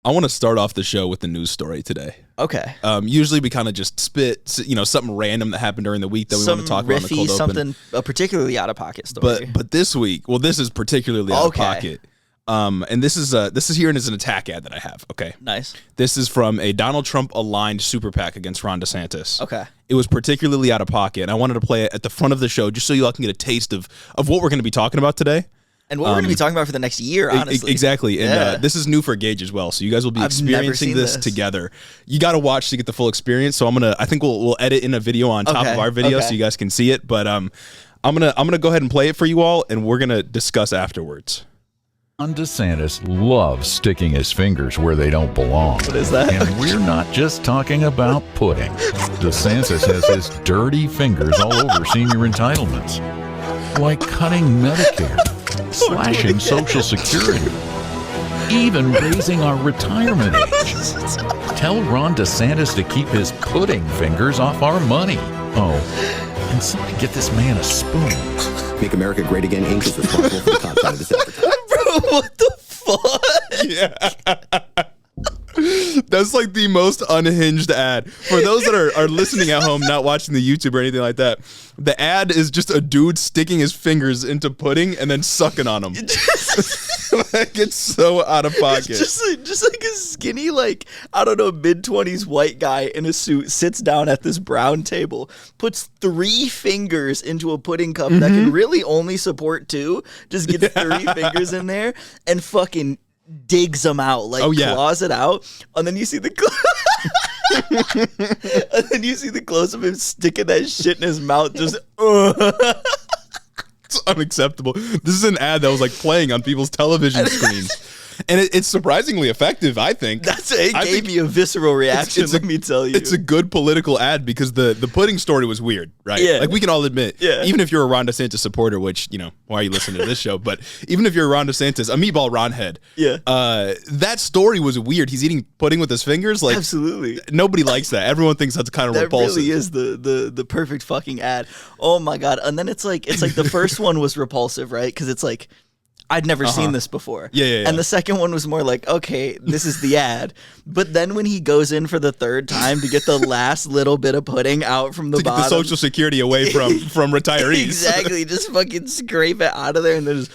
I want to start off the show with the news story today. Okay. Usually we kind of just spit, something random that happened during the week that we want to talk about on the cold open. Something a particularly out of pocket story. But this week, this is particularly out of pocket. And this is here and is an attack ad that I have. Okay. Nice. This is from a Donald Trump aligned super PAC against Ron DeSantis. Okay. It was particularly out of pocket, and I wanted to play it at the front of the show just so you all can get a taste of what we're going to be talking about today. And what we're going to be talking about for the next year, honestly. Exactly. And this is new for Gage as well. So you guys will be experiencing this together. You got to watch to get the full experience. So I think we'll edit in a video on top of our video so you guys can see it. But I'm gonna go ahead and play it for you all, and we're going to discuss afterwards. Ron DeSantis loves sticking his fingers where they don't belong. What is that? And we're not just talking about pudding. DeSantis has his dirty fingers all over senior entitlements, like cutting Medicare, slashing Social Security, even raising our retirement age. Tell Ron DeSantis to keep his pudding fingers off our money. Oh, and somebody get this man a spoon. Make America Great Again Inc. is responsible for the content of this advertisement. Bro, what the fuck? Yeah. That's like the most unhinged ad. For those that are listening at home, not watching the YouTube or anything like that, the ad is just a dude sticking his fingers into pudding and then sucking on them. Like, it's so out of pocket. Just like a skinny, mid-20s white guy in a suit sits down at this brown table, puts 3 fingers into a pudding cup that can really only support 2, just gets 3 fingers in there and fucking digs them out, claws it out, and then you see the close of him sticking that shit in his mouth, just It's unacceptable. This is an ad that was playing on people's television screens. And it's surprisingly effective, I think. It gave me a visceral reaction, let me tell you. It's a good political ad because the pudding story was weird, right? Yeah. We can all admit, even if you're a Ron DeSantis supporter, which, why are you listening to this show? But even if you're a Ron DeSantis, a meatball Ron head, that story was weird. He's eating pudding with his fingers. Absolutely. Nobody likes that. Everyone thinks that's kind of repulsive. That really is the perfect fucking ad. Oh my God. And then it's like the first one was repulsive, right? Because it's like, I'd never seen this before. Yeah. And the second one was more like, okay, this is the ad. But then when he goes in for the third time to get the last little bit of pudding out from the bottom. To get the Social Security away from retirees. Exactly. Just fucking scrape it out of there and then just...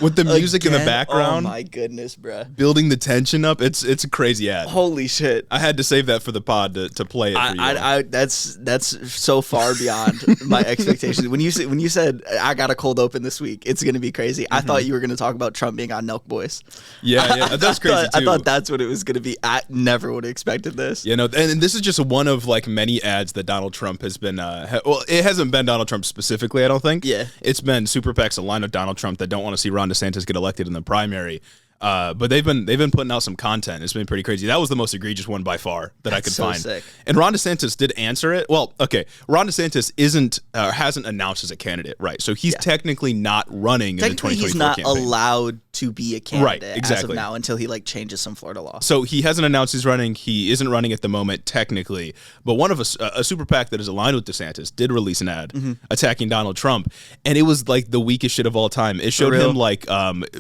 with the music in the background. Oh my goodness, bruh. Building the tension up. It's a crazy ad. Holy shit. I had to save that for the pod to play it for you. That's so far beyond my expectations. When you said I got a cold open this week, it's going to be crazy. I thought you were going to talk about Trump being on Milk Boys. Yeah, that's crazy too. I thought that's what it was going to be. I never would have expected this. And this is just one of many ads that Donald Trump has been it hasn't been Donald Trump specifically, I don't think. Yeah. It's been super PACs aligned with Donald Trump that don't want to see Ron DeSantis get elected in the primary. But they've been putting out some content. It's been pretty crazy. That was the most egregious one by far that I could find. Sick. And Ron DeSantis did answer it. Well, okay, Ron DeSantis hasn't announced as a candidate, right? So he's technically not running in the 2024 he's not campaign. allowed to be a candidate as of exactly. now until he changes some Florida law. So he hasn't announced he's running. He isn't running at the moment technically. But one of a super PAC that is aligned with DeSantis did release an ad attacking Donald Trump, and it was the weakest shit of all time. It showed him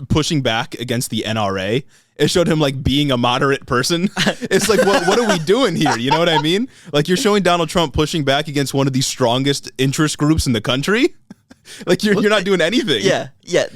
pushing back against the NRA. It showed him being a moderate person. It's what are we doing here? You know what I mean? You're showing Donald Trump pushing back against one of the strongest interest groups in the country. You're not doing anything. Yeah,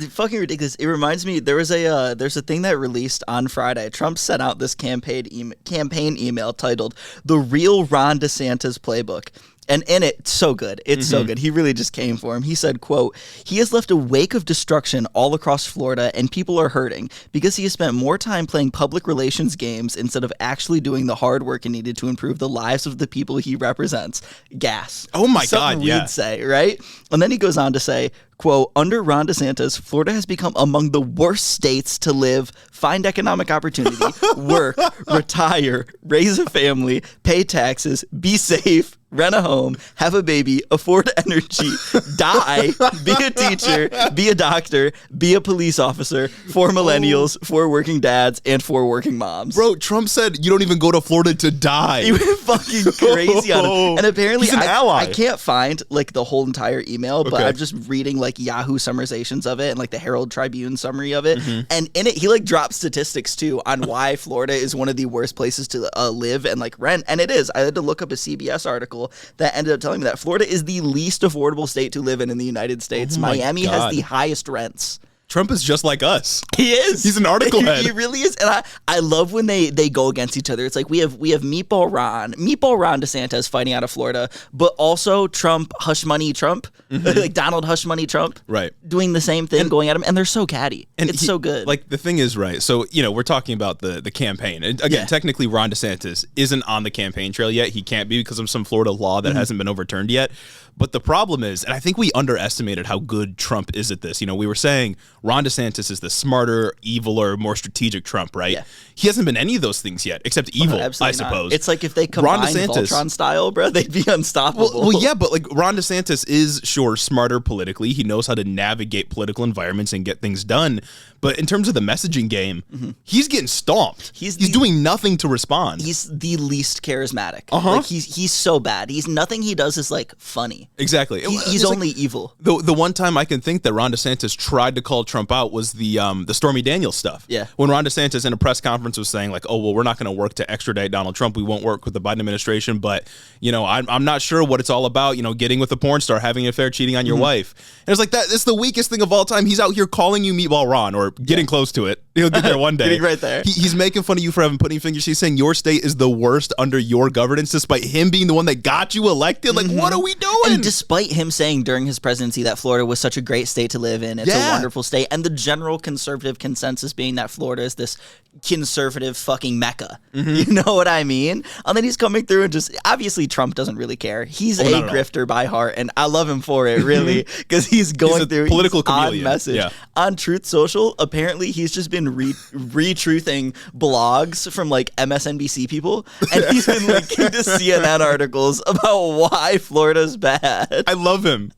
fucking ridiculous. It reminds me, there's a thing that released on Friday. Trump sent out this campaign email titled "The Real Ron DeSantis Playbook." And in it, it's so good. It's so good. He really just came for him. He said, quote, "He has left a wake of destruction all across Florida, and people are hurting because he has spent more time playing public relations games instead of actually doing the hard work needed to improve the lives of the people he represents." Gas. Oh my Something God, yeah. we'd say, right? And then he goes on to say, quote, "Under Ron DeSantis, Florida has become among the worst states to live, find economic opportunity, work, retire, raise a family, pay taxes, be safe, rent a home, have a baby, afford energy, die, be a teacher, be a doctor, be a police officer, for millennials, for working dads, and for working moms. Bro, Trump said you don't even go to Florida to die. He went fucking crazy on him. And apparently, He's an ally. I can't find like the whole entire email, but Okay. I'm just reading like Yahoo summarizations of it and like the Herald Tribune summary of it. And in it, he like drops statistics too on why Florida is one of the worst places to live and like rent. And it is. I had to look up a CBS article that ended up telling me that Florida is the least affordable state to live in the United States. Oh my Miami has God. the highest rents. Trump is just like us. He is. He's an article head. He really is. And I love when they go against each other. It's like we have Meatball Ron DeSantis fighting out of Florida, but also Trump, Hush Money Trump, like Donald Hush Money Trump, Right. doing the same thing, going at him, and they're so catty. And It's so good. Like, the thing is, right, so, we're talking about the campaign. And again, Yeah. technically, Ron DeSantis isn't on the campaign trail yet. He can't be because of some Florida law that hasn't been overturned yet. But the problem is, and I think we underestimated how good Trump is at this. We were saying Ron DeSantis is the smarter, eviler, more strategic Trump, right? Yeah. He hasn't been any of those things yet, except evil, I Absolutely not. suppose. It's like if they Ron combined DeSantis- Voltron style, bro, they'd be unstoppable. Well, yeah, but like Ron DeSantis is sure smarter politically. He knows how to navigate political environments and get things done. But in terms of the messaging game, he's getting stomped. He's doing nothing to respond. He's the least charismatic. Uh-huh. Like he's so bad. Nothing he does is like funny. Exactly. He's It's like- only evil. The one time I can think that Ron DeSantis tried to call Trump out was the Stormy Daniels stuff. Yeah. When Ron DeSantis in a press conference was saying like, oh, well, we're not going to work to extradite Donald Trump. We won't work with the Biden administration. But, I'm not sure what it's all about, getting with a porn star, having an affair, cheating on your wife. And it's like that. It's the weakest thing of all time. He's out here calling you Meatball Ron or getting close to it. He'll get there one day. Getting right there. He's making fun of you for having putting fingers. He's saying your state is the worst under your governance, despite him being the one that got you elected. Like, what are we doing? And despite him saying during his presidency that Florida was such a great state to live in, it's a wonderful state, and the general conservative consensus being that Florida is this conservative fucking mecca. You know what I mean? And then he's coming through and just, obviously Trump doesn't really care. He's a not at all. grifter by heart, and I love him for it, really, because he's going a through political he's on chameleon. message. Yeah. On Truth Social, apparently he's just been retruthing blogs from like MSNBC people, and he's been linking to CNN articles about why Florida's bad. I love him.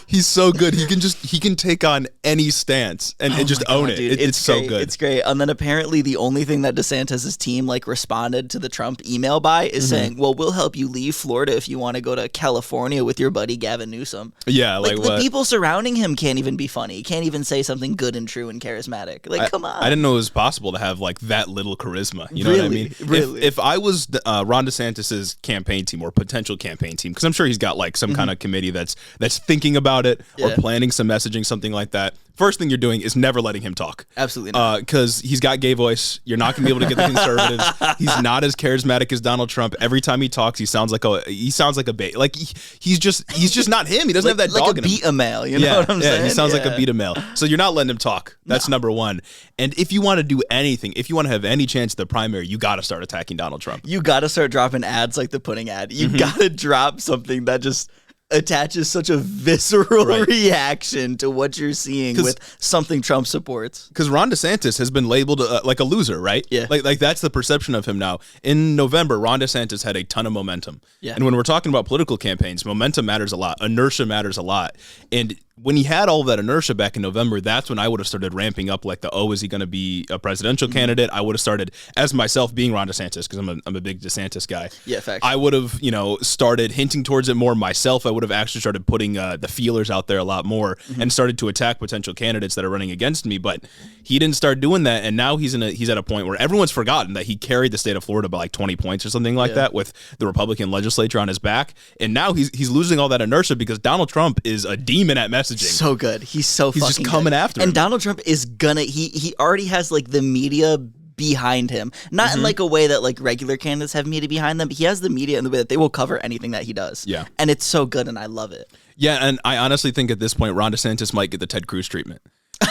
He's so good. He can take on any stance and just own it. Dude, It's so great. good. It's great. And then apparently the only thing that DeSantis' team like responded to the Trump email by is saying, well, we'll help you leave Florida if you want to go to California with your buddy Gavin Newsom. Yeah, Like like the what? people surrounding him can't even be funny. Can't even say something good and true and charismatic. Like, come on. I didn't know it was possible to have like that little charisma. You know what I Really? mean? Really? If I was Ron DeSantis's campaign team or potential campain team, because I'm sure he's got like some kind of committee that's thinking about it or Yeah. planning some messaging, something like that. First thing you're doing is never letting him talk. Absolutely not. Because he's got gay voice. You're not going to be able to get the conservatives. He's not as charismatic as Donald Trump. Every time he talks, he sounds like a bait. Like he's just not him. He doesn't have that like dog a in him. beta male, you know what I'm saying? he sounds like Yeah. a beta male. So you're not letting him talk. That's number one. And if you want to do anything, if you want to have any chance at the primary, you got to start attacking Donald Trump. You got to start dropping ads like the pudding ad. You got to drop something that just attaches such a visceral Right. reaction to what you're seeing with something Trump supports. Because Ron DeSantis has been labeled like a loser, right? Yeah. Like that's the perception of him now. In November, Ron DeSantis had a ton of momentum. Yeah. And when we're talking about political campaigns, momentum matters a lot. Inertia matters a lot. And when he had all of that inertia back in November, that's when I would have started ramping up like is he going to be a presidential candidate? I would have started, as myself being Ron DeSantis, because I'm a big DeSantis guy. Yeah, facts. I would have, started hinting towards it more myself. I would have actually started putting the feelers out there a lot more and started to attack potential candidates that are running against me. But he didn't start doing that, and now he's at a point where everyone's forgotten that he carried the state of Florida by like 20 points or something like that with the Republican legislature on his back. And now he's losing all that inertia because Donald Trump is a demon at messaging. So good. He's so He's fucking just coming good. after him. And Donald Trump is gonna he already has like the media behind him. Not in like a way that like regular candidates have media behind them, but he has the media in the way that they will cover anything that he does. Yeah. And it's so good and I love it. Yeah, and I honestly think at this point Ron DeSantis might get the Ted Cruz treatment.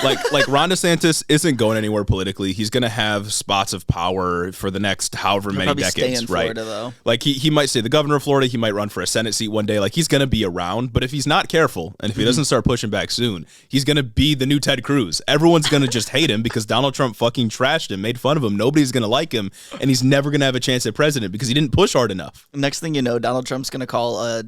Like Ron DeSantis isn't going anywhere politically. He's going to have spots of power for the next however many decades, stay in right? Florida, though. Like he might stay the governor of Florida. He might run for a Senate seat one day. Like he's going to be around. But if he's not careful and if he doesn't start pushing back soon, he's going to be the new Ted Cruz. Everyone's going to just hate him because Donald Trump fucking trashed him, made fun of him. Nobody's going to like him, and he's never going to have a chance at president because he didn't push hard enough. Next thing you know, Donald Trump's going to call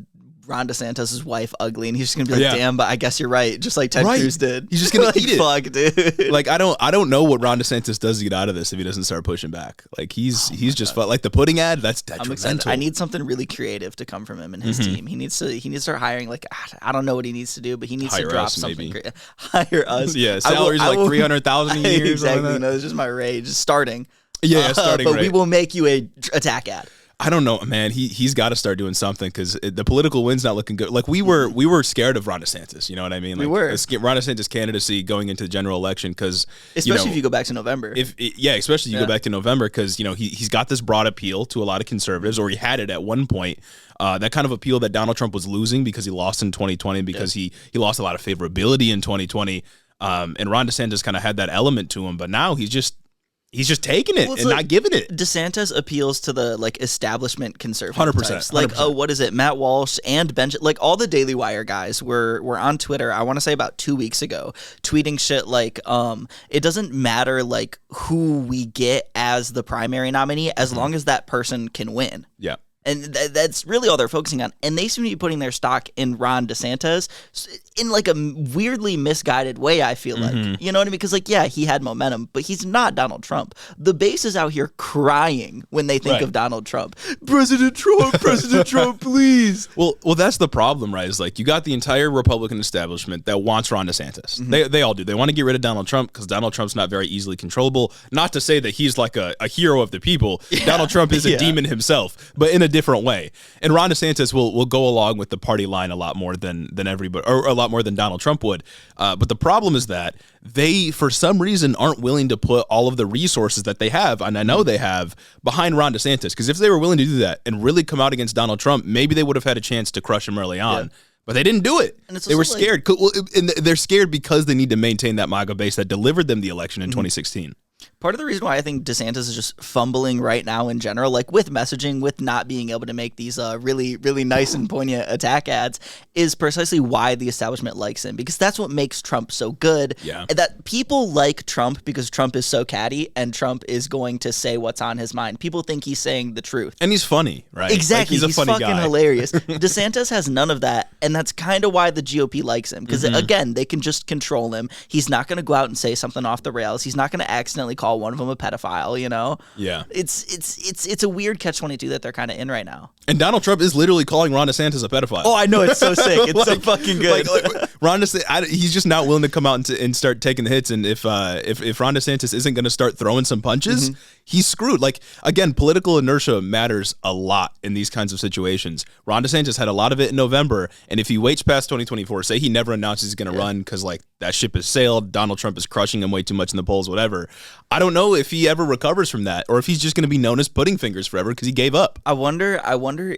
Ron DeSantis' wife ugly, and he's just gonna be like, "Damn, but I guess you're right," just like Ted Cruz did. He's just gonna like, eat it. Fuck, dude. Like I don't know what Ron DeSantis does to get out of this if he doesn't start pushing back. Like he's just like the pudding ad. That's detrimental. I need something really creative to come from him and his team. He needs to start hiring. Like I don't know what he needs to do, but he needs to drop something. Hire us. Yeah, salaries like $300,000 a year. Exactly. Like no, it's just my rage. Starting. Yeah, starting. But rate. we will make you a attack ad. I don't know, man. He's got to start doing something because the political wind's not looking good. Like we were scared of Ron DeSantis. You know what I mean? Like, we were. Ron DeSantis' candidacy going into the general election because especially if you go back to November. Especially you go back to November because he's got this broad appeal to a lot of conservatives, or he had it at one point. That kind of appeal that Donald Trump was losing because he lost in 2020 because he lost a lot of favorability in 2020. And Ron DeSantis kind of had that element to him, but now he's just taking it and not giving it. DeSantis appeals to the establishment conservative 100%, types. Like, 100%. What is it? Matt Walsh and Ben, like all the Daily Wire guys were on Twitter, I want to say about 2 weeks ago, tweeting shit like, it doesn't matter like who we get as the primary nominee as long as that person can win. Yeah. And that's really all they're focusing on. And they seem to be putting their stock in Ron DeSantis in like a weirdly misguided way, I feel like. You know what I mean? Because he had momentum, but he's not Donald Trump. The base is out here crying when they think of Donald Trump. President Trump, please. Well, that's the problem, right? Is like you got the entire Republican establishment that wants Ron DeSantis. They all do. They want to get rid of Donald Trump because Donald Trump's not very easily controllable. Not to say that he's like a hero of the people. Yeah. Donald Trump is a demon himself, but in a different way. And Ron DeSantis will go along with the party line a lot more than everybody, or a lot more than Donald Trump would. But the problem is that they, for some reason, aren't willing to put all of the resources that they have, and I know they have, behind Ron DeSantis. Because if they were willing to do that and really come out against Donald Trump, maybe they would have had a chance to crush him early on. Yeah. But they didn't do it. They were scared. And they're scared because they need to maintain that MAGA base that delivered them the election in 2016. Part of the reason why I think DeSantis is just fumbling right now in general, like with messaging, with not being able to make these really, really nice and poignant attack ads, is precisely why the establishment likes him. Because that's what makes Trump so good. Yeah. That people like Trump because Trump is so catty and Trump is going to say what's on his mind. People think he's saying the truth. And he's funny, right? Exactly. Like he's a funny fucking guy. Hilarious. DeSantis has none of that. And that's kind of why the GOP likes him. Because, again, they can just control him. He's not going to go out and say something off the rails. He's not going to accidentally call one of them a pedophile, you know? Yeah. It's a weird catch-22 that they're kind of in right now. And Donald Trump is literally calling Ron DeSantis a pedophile. Oh, I know. It's so sick. It's so fucking good. Like Ron DeSantis, he's just not willing to come out and start taking the hits. And if Ron DeSantis isn't going to start throwing some punches, he's screwed. Like, again, political inertia matters a lot in these kinds of situations. Ron DeSantis had a lot of it in November. And if he waits past 2024, say he never announces he's going to run because, like, that ship has sailed, Donald Trump is crushing him way too much in the polls, whatever. I don't know if he ever recovers from that or if he's just going to be known as pudding fingers forever because he gave up. I wonder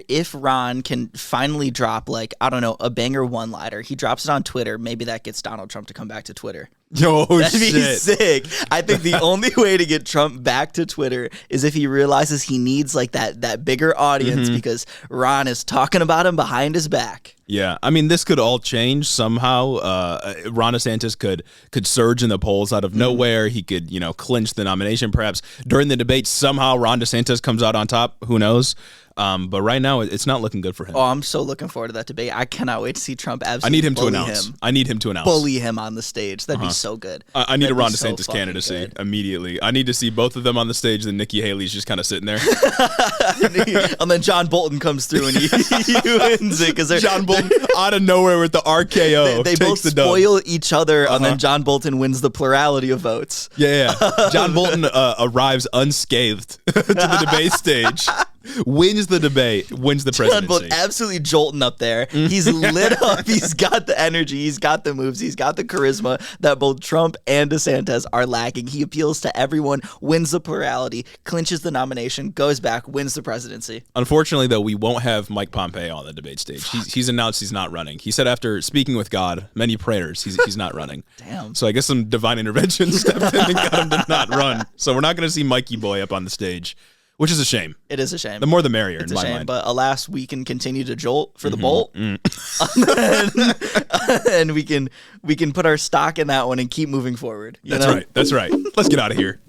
if Ron can finally drop, like, I don't know, a banger one-liner. He drops it on Twitter. Maybe that gets Donald Trump to come back to Twitter. Yo, that'd be sick. I think the only way to get Trump back to Twitter is if he realizes he needs like that bigger audience because Ron is talking about him behind his back. Yeah, I mean, this could all change somehow. Ron DeSantis could surge in the polls out of nowhere. He could, clinch the nomination. Perhaps during the debate, somehow Ron DeSantis comes out on top. Who knows? But right now, it's not looking good for him. Oh, I'm so looking forward to that debate. I cannot wait to see Trump absolutely I need him to announce. Bully him on the stage. That'd be so good. I need a Ron DeSantis candidacy immediately. I need to see both of them on the stage, and Nikki Haley's just kind of sitting there. And then John Bolton comes through and he wins it. Because John Bolton out of nowhere with the RKO. They both spoil each other, and then John Bolton wins the plurality of votes. Yeah. John Bolton arrives unscathed to the debate stage. Wins the debate, wins the presidency. John Bolton absolutely jolting up there. He's lit up. He's got the energy. He's got the moves. He's got the charisma that both Trump and DeSantis are lacking. He appeals to everyone, wins the plurality, clinches the nomination, goes back, wins the presidency. Unfortunately, though, we won't have Mike Pompeo on the debate stage. He's announced he's not running. He said after speaking with God, many prayers, he's not running. Damn. So I guess some divine intervention stepped in and got him to not run. So we're not going to see Mikey Boy up on the stage. Which is a shame. It is a shame. The more the merrier, it's in a my shame, mind. But alas, we can continue to jolt for the bolt, and we can put our stock in that one and keep moving forward. That's right. That's right. Let's get out of here.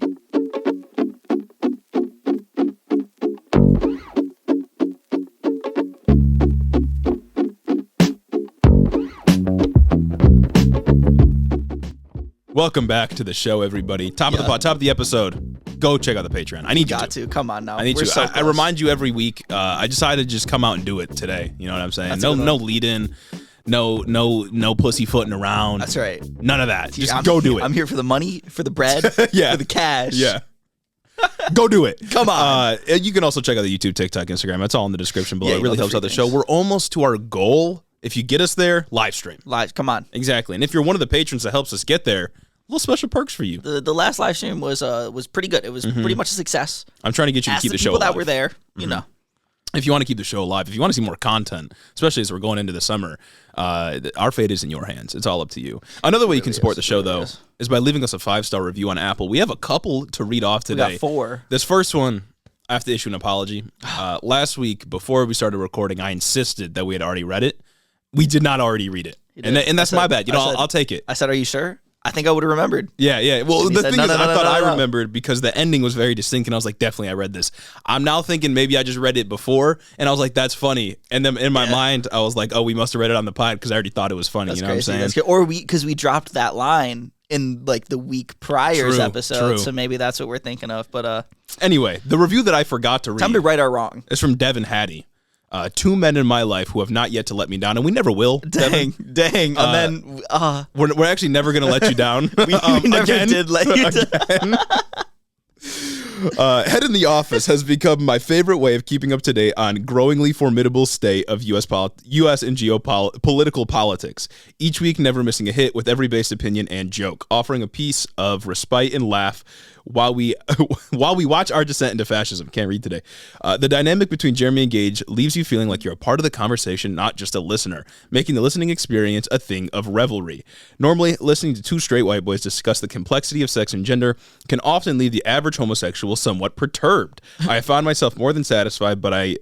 Welcome back to the show, everybody. Top of the pod, top of the episode. Go check out the Patreon. I need you to. Come on now. I need We're you. So I remind you every week. I decided to just come out and do it today. You know what I'm saying? No lead in. No pussyfooting around. That's right. None of that. Just go do it. I'm here for the money, for the bread, yeah, for the cash. Yeah. Go do it. Come on. You can also check out the YouTube, TikTok, Instagram. That's all in the description below. Yeah, it really helps out the show. We're almost to our goal. If you get us there, live stream. Come on. Exactly. And if you're one of the patrons that helps us get there, little special perks for you. The last live stream was pretty good. It was pretty much a success. I'm trying to get you to keep the show alive. People that were there, you know. If you want to keep the show alive, if you want to see more content, especially as we're going into the summer, our fate is in your hands. It's all up to you. Another way you can support the show, though, is by leaving us a 5-star review on Apple. We have a couple to read off today. We got 4. This first one, I have to issue an apology. Last week, before we started recording, I insisted that we had already read it. We did not already read it. And that's my bad. I'll take it. I said, are you sure? I think I would have remembered. Yeah. Well, the thing is, I thought I remembered because the ending was very distinct, and I was like, definitely, I read this. I'm now thinking maybe I just read it before, and I was like, that's funny. And then in my mind, I was like, oh, we must have read it on the pod because I already thought it was funny. That's you know crazy. what I'm saying? Or because we dropped that line in like the week prior's episode, true. So maybe that's what we're thinking of. But anyway, the review that I forgot to read. Time to right or wrong. Is from Devin Hattie. 2 men in my life who have not yet to let me down, and we never will. Dang. And then we're actually never going to let you down. we never did let you down. Head in the Office has become my favorite way of keeping up to date on growingly formidable state of U.S. and geopolitical politics. Each week, never missing a hit with every based opinion and joke, offering a piece of respite and laugh while we watch our descent into fascism. Can't read today. The dynamic between Jeremy and Gage leaves you feeling like you're a part of the conversation, not just a listener, making the listening experience a thing of revelry. Normally, listening to 2 straight white boys discuss the complexity of sex and gender can often leave the average homosexual somewhat perturbed. I found myself more than satisfied, but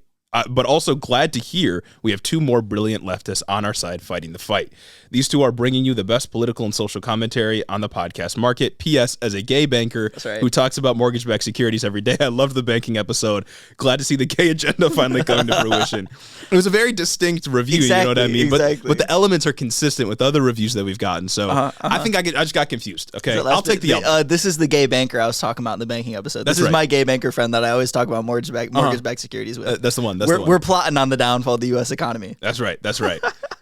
also glad to hear we have 2 more brilliant leftists on our side fighting the fight. These 2 are bringing you the best political and social commentary on the podcast market. P.S. As a gay banker who talks about mortgage-backed securities every day, I loved the banking episode. Glad to see the gay agenda finally coming to fruition. It was a very distinct review, you know what I mean? But the elements are consistent with other reviews that we've gotten. So I think I just got confused. Okay, I'll take the element. This is the gay banker I was talking about in the banking episode. This is my gay banker friend that I always talk about mortgage-backed securities with. That's the one. We're plotting on the downfall of the U.S. economy. That's right.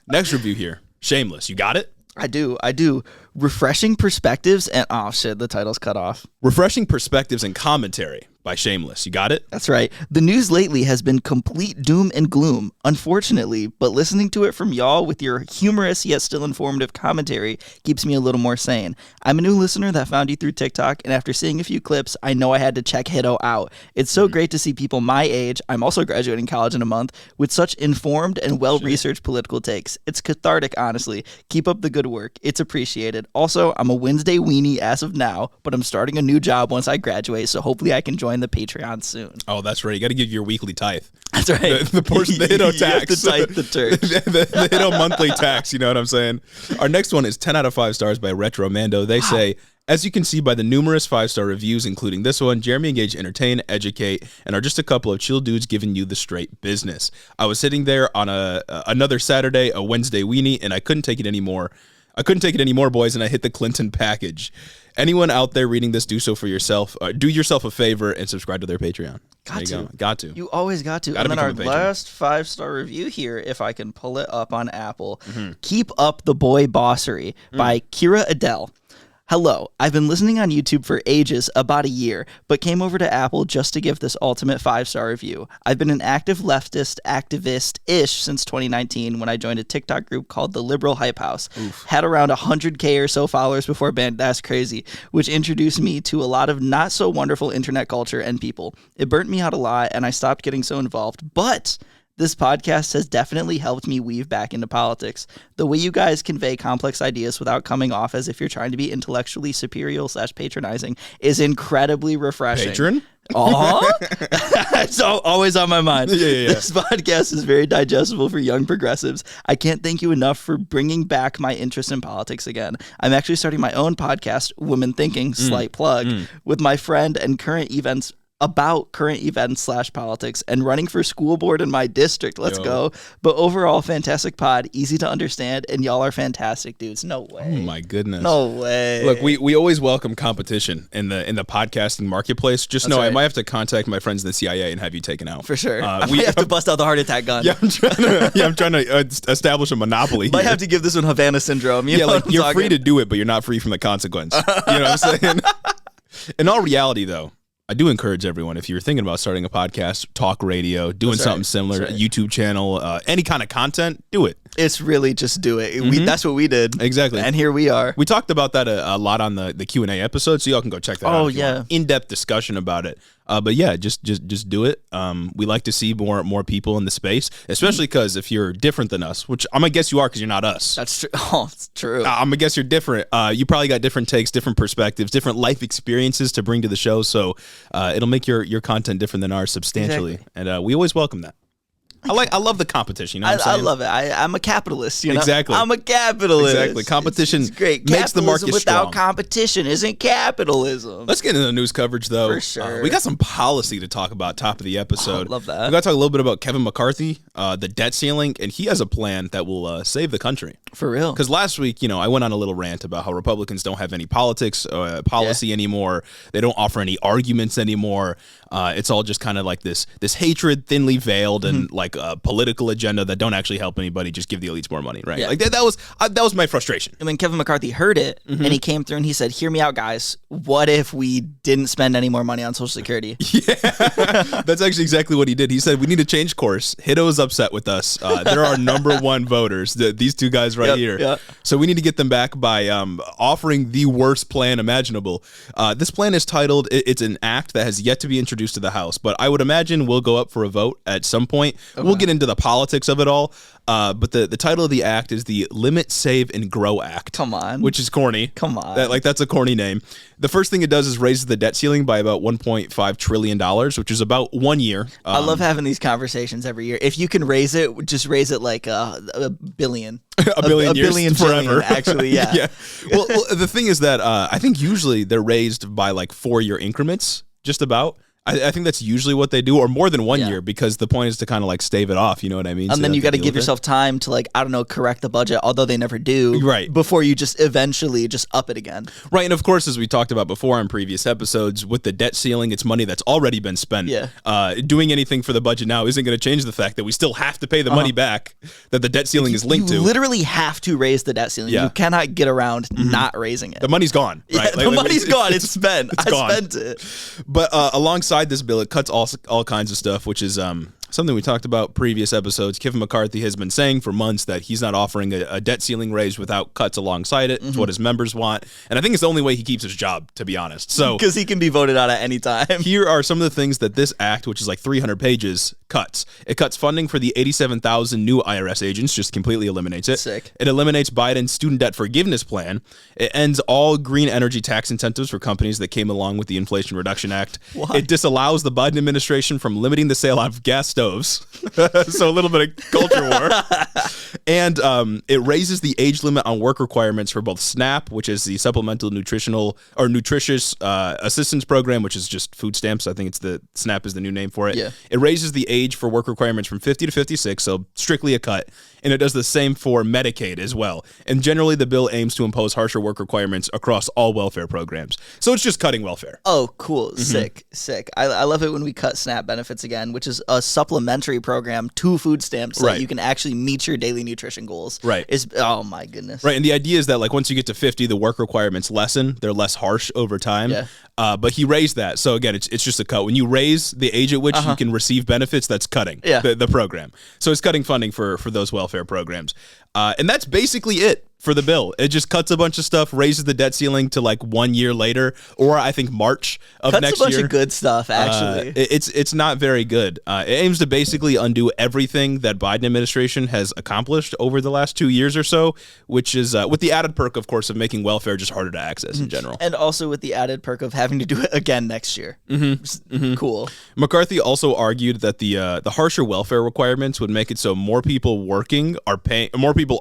Next review here. Shameless. You got it? I do. Refreshing perspectives and oh shit, the title's cut off. Refreshing perspectives and commentary by Shameless. You got it? That's right. The news lately has been complete doom and gloom, unfortunately, but listening to it from y'all with your humorous yet still informative commentary keeps me a little more sane. I'm a new listener that found you through TikTok, and after seeing a few clips, I know I had to check Hiddo out. It's so great to see people my age, I'm also graduating college in a month, with such informed and well-researched political takes. It's cathartic, honestly. Keep up the good work. It's appreciated. Also, I'm a Wednesday weenie as of now, but I'm starting a new job once I graduate, so hopefully I can join the Patreon soon. Oh, that's right. You got to give your weekly tithe. That's right. The portion, the Hiddo tax. You have to tithe the church. the Hiddo monthly tax, you know what I'm saying? Our next one is 10 out of 5 stars by Retro Mando. They say, as you can see by the numerous 5-star reviews, including this one, Jeremy and Gage entertain, educate, and are just a couple of chill dudes giving you the straight business. I was sitting there on another Saturday, a Wednesday weenie, and I couldn't take it anymore. Boys, and I hit the Clinton package. Anyone out there reading this, do so for yourself. Do yourself a favor and subscribe to their Patreon. Got to. You always got to. And then our last 5-star review here, if I can pull it up on Apple. Keep Up the Boy Bossery by Kira Adele. Hello, I've been listening on YouTube for ages, about a year, but came over to Apple just to give this ultimate 5-star review. I've been an active leftist activist-ish since 2019 when I joined a TikTok group called the Liberal Hype House. Oof. Had around 100K or so followers before banned. That's crazy, which introduced me to a lot of not so wonderful internet culture and people. It burnt me out a lot and I stopped getting so involved, but this podcast has definitely helped me weave back into politics. The way you guys convey complex ideas without coming off as if you're trying to be intellectually superior / patronizing is incredibly refreshing. Patron? It's always on my mind. Yeah. This podcast is very digestible for young progressives. I can't thank you enough for bringing back my interest in politics again. I'm actually starting my own podcast, Women Thinking, slight plug, with my friend and current events / politics and running for school board in my district. Let's go. But overall, fantastic pod, easy to understand, and y'all are fantastic dudes. No way. Oh my goodness. No way. Look, we always welcome competition in the podcasting marketplace. Just know I might have to contact my friends in the CIA and have you taken out. For sure. We have to bust out the heart attack gun. Yeah, I'm trying to establish a monopoly. Might have to give this one Havana syndrome. You know like you're free to do it, but you're not free from the consequence. You know what I'm saying? In all reality, though, I do encourage everyone, if you're thinking about starting a podcast, talk radio, doing something similar, a YouTube channel, any kind of content, do it. It's really just do it. That's what we did. Exactly. And here we are. We talked about that a lot on the Q&A episode, so y'all can go check that out. Oh, yeah. In-depth discussion about it. But yeah, just do it. We like to see more people in the space, especially because if you're different than us, which I'm going to guess you are because you're not us. That's true. Oh, it's true. I'm going to guess you're different. You probably got different takes, different perspectives, different life experiences to bring to the show, so it'll make your content different than ours substantially. Exactly. And we always welcome that. I love the competition. You know what I'm saying? I love it. I'm a capitalist. You know? Exactly. I'm a capitalist. Exactly. Competition it's great. Makes the market without strong. Competition isn't capitalism. Let's get into the news coverage, though. For sure. We got some policy to talk about top of the episode. Love that. We got to talk a little bit about Kevin McCarthy, the debt ceiling, and he has a plan that will save the country. For real. Because last week, I went on a little rant about how Republicans don't have any policy anymore. They don't offer any arguments anymore. It's all just kind of like this hatred, thinly veiled, and like a political agenda that don't actually help anybody. Just give the elites more money, right? Yeah. Like that was my frustration. And when Kevin McCarthy heard it, and he came through and he said, "Hear me out, guys. What if we didn't spend any more money on Social Security?" Yeah, that's actually exactly what he did. He said, "We need to change course." Hiddo is upset with us. They're our number one voters. These two guys right here. Yep. So we need to get them back by offering the worst plan imaginable. This plan is titled. It's an act that has yet to be introduced to the House, but I would imagine we'll go up for a vote at some point. Okay. We'll get into the politics of it all. But the title of the act is the Limit, Save, and Grow Act. Come on. Which is corny. Come on. That's a corny name. The first thing it does is raises the debt ceiling by about $1.5 trillion, which is about 1 year. I love having these conversations every year. If you can raise it, just raise it like a billion. a billion years, billion forever. Billion, actually, yeah. Yeah. Well, the thing is that I think usually they're raised by like 4-year increments, just about. I think that's usually what they do, or more than 1 year, because the point is to kind of like stave it off. You know what I mean? And then you got to give yourself time to correct the budget, although they never do. Right. Before you just eventually just up it again. Right. And of course, as we talked about before on previous episodes, with the debt ceiling, it's money that's already been spent. Yeah. Doing anything for the budget now isn't going to change the fact that we still have to pay the money back that the debt ceiling is linked to. You literally have to raise the debt ceiling. Yeah. You cannot get around not raising it. The money's gone. Right? Yeah, the money's gone. It's spent. I spent it. But alongside this bill, it cuts all kinds of stuff, which is something we talked about previous episodes. Kevin McCarthy has been saying for months that he's not offering a debt ceiling raise without cuts alongside it. It's what his members want. And I think it's the only way he keeps his job, to be honest. So because he can be voted out at any time. Here are some of the things that this act, which is like 300 pages, cuts. It cuts funding for the 87,000 new IRS agents, just completely eliminates it. Sick. It eliminates Biden's student debt forgiveness plan. It ends all green energy tax incentives for companies that came along with the Inflation Reduction Act. Why? It disallows the Biden administration from limiting the sale of gas stoves. So a little bit of culture war. And it raises the age limit on work requirements for both SNAP, which is the Supplemental Nutritious Assistance Program, which is just food stamps. I think it's the SNAP is the new name for it. Yeah. It raises the age for work requirements from 50 to 56, so strictly a cut. And it does the same for Medicaid as well. And generally, the bill aims to impose harsher work requirements across all welfare programs. So it's just cutting welfare. Oh, cool. Sick. I love it when we cut SNAP benefits again, which is a supplemental supplementary program to food stamps so that you can actually meet your daily nutrition goals. Right. Oh my goodness. Right, and the idea is that like once you get to 50, the work requirements lessen. They're less harsh over time. Yeah. But he raised that. So again, it's just a cut. When you raise the age at which you can receive benefits, that's cutting the program. So it's cutting funding for those welfare programs. And that's basically it for the bill. It just cuts a bunch of stuff, raises the debt ceiling to like 1 year later, or I think March of next year. Cuts a bunch of good stuff, actually. It's not very good. It aims to basically undo everything that Biden administration has accomplished over the last 2 years or so, which is with the added perk, of course, of making welfare just harder to access in general. And also with the added perk of having to do it again next year. Cool. McCarthy also argued that the harsher welfare requirements would make it so more people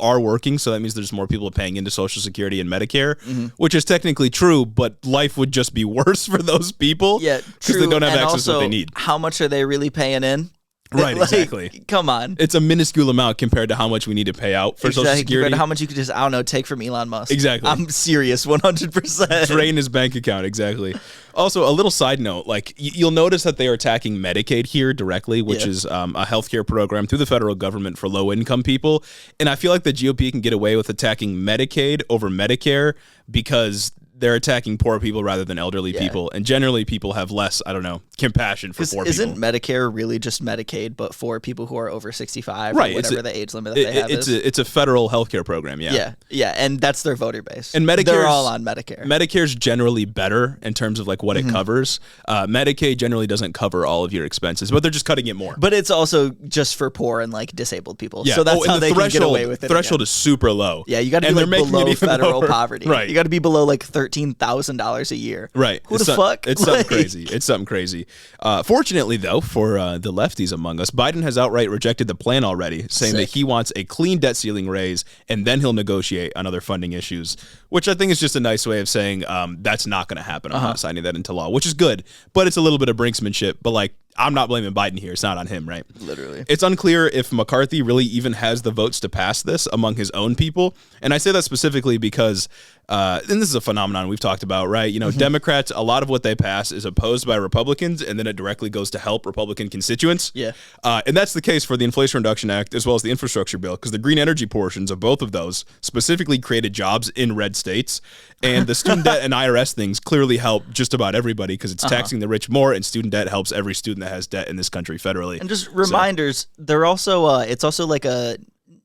are working, so that means there's more people paying into Social Security and Medicare, which is technically true, but life would just be worse for those people because they don't have access to what they need. How much are they really paying in? Right, exactly. Come on. It's a minuscule amount compared to how much we need to pay out for Social Security. Compared to how much you could just, I don't know, take from Elon Musk. Exactly. I'm serious, 100%. Drain his bank account, exactly. Also, a little side note, like you'll notice that they are attacking Medicaid here directly, which is a healthcare program through the federal government for low-income people. And I feel like the GOP can get away with attacking Medicaid over Medicare because they're attacking poor people rather than elderly people. And generally, people have less, I don't know, compassion for poor people. Isn't Medicare really just Medicaid, but for people who are over 65 or whatever the age limit that they have is? It's a federal healthcare program, Yeah, and that's their voter base. And they're all on Medicare. Medicare's generally better in terms of like what it covers. Medicaid generally doesn't cover all of your expenses, but they're just cutting it more. But it's also just for poor and like disabled people. Yeah. So that's how they can get away with it. The threshold is super low. Yeah, you got to be like below federal poverty. Right. You got to be below like $13,000 a year. Right. Who the fuck? It's something crazy. It's something crazy. Fortunately, though, for the lefties among us, Biden has outright rejected the plan already, saying that he wants a clean debt ceiling raise, and then he'll negotiate on other funding issues, which I think is just a nice way of saying that's not going to happen. I'm not signing that into law, which is good, but it's a little bit of brinksmanship. But like, I'm not blaming Biden here. It's not on him, right? Literally. It's unclear if McCarthy really even has the votes to pass this among his own people. And I say that specifically because, and this is a phenomenon we've talked about, right? You know, Democrats, a lot of what they pass is opposed by Republicans, and then it directly goes to help Republican constituents. Yeah. And that's the case for the Inflation Reduction Act as well as the infrastructure bill, because the green energy portions of both of those specifically created jobs in red states. And the student debt and IRS things clearly help just about everybody because it's taxing the rich more, and student debt helps every student that has debt in this country federally. And just reminders, they're also it's also like a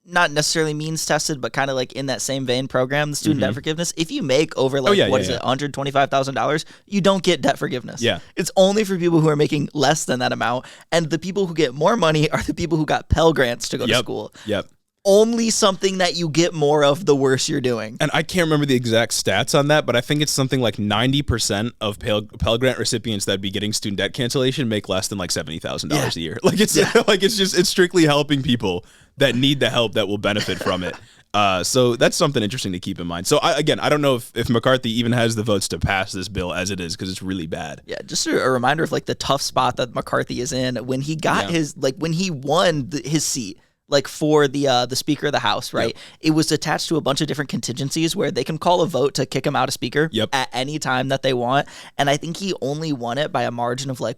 not necessarily means tested, but kind of like in that same vein program, the student debt forgiveness. If you make over like $125,000, you don't get debt forgiveness. Yeah. It's only for people who are making less than that amount, and the people who get more money are the people who got Pell Grants to go to school. Yep. Only something that you get more of, the worse you're doing. And I can't remember the exact stats on that, but I think it's something like 90% of Pell Grant recipients that'd be getting student debt cancellation make less than like $70,000 a year. Like it's strictly helping people that need the help that will benefit from it. So that's something interesting to keep in mind. So I don't know if McCarthy even has the votes to pass this bill as it is, because it's really bad. Yeah, just a reminder of like the tough spot that McCarthy is in when he got when he won his seat. Like for the Speaker of the House, right? Yep. It was attached to a bunch of different contingencies where they can call a vote to kick him out of Speaker at any time that they want. And I think he only won it by a margin of like,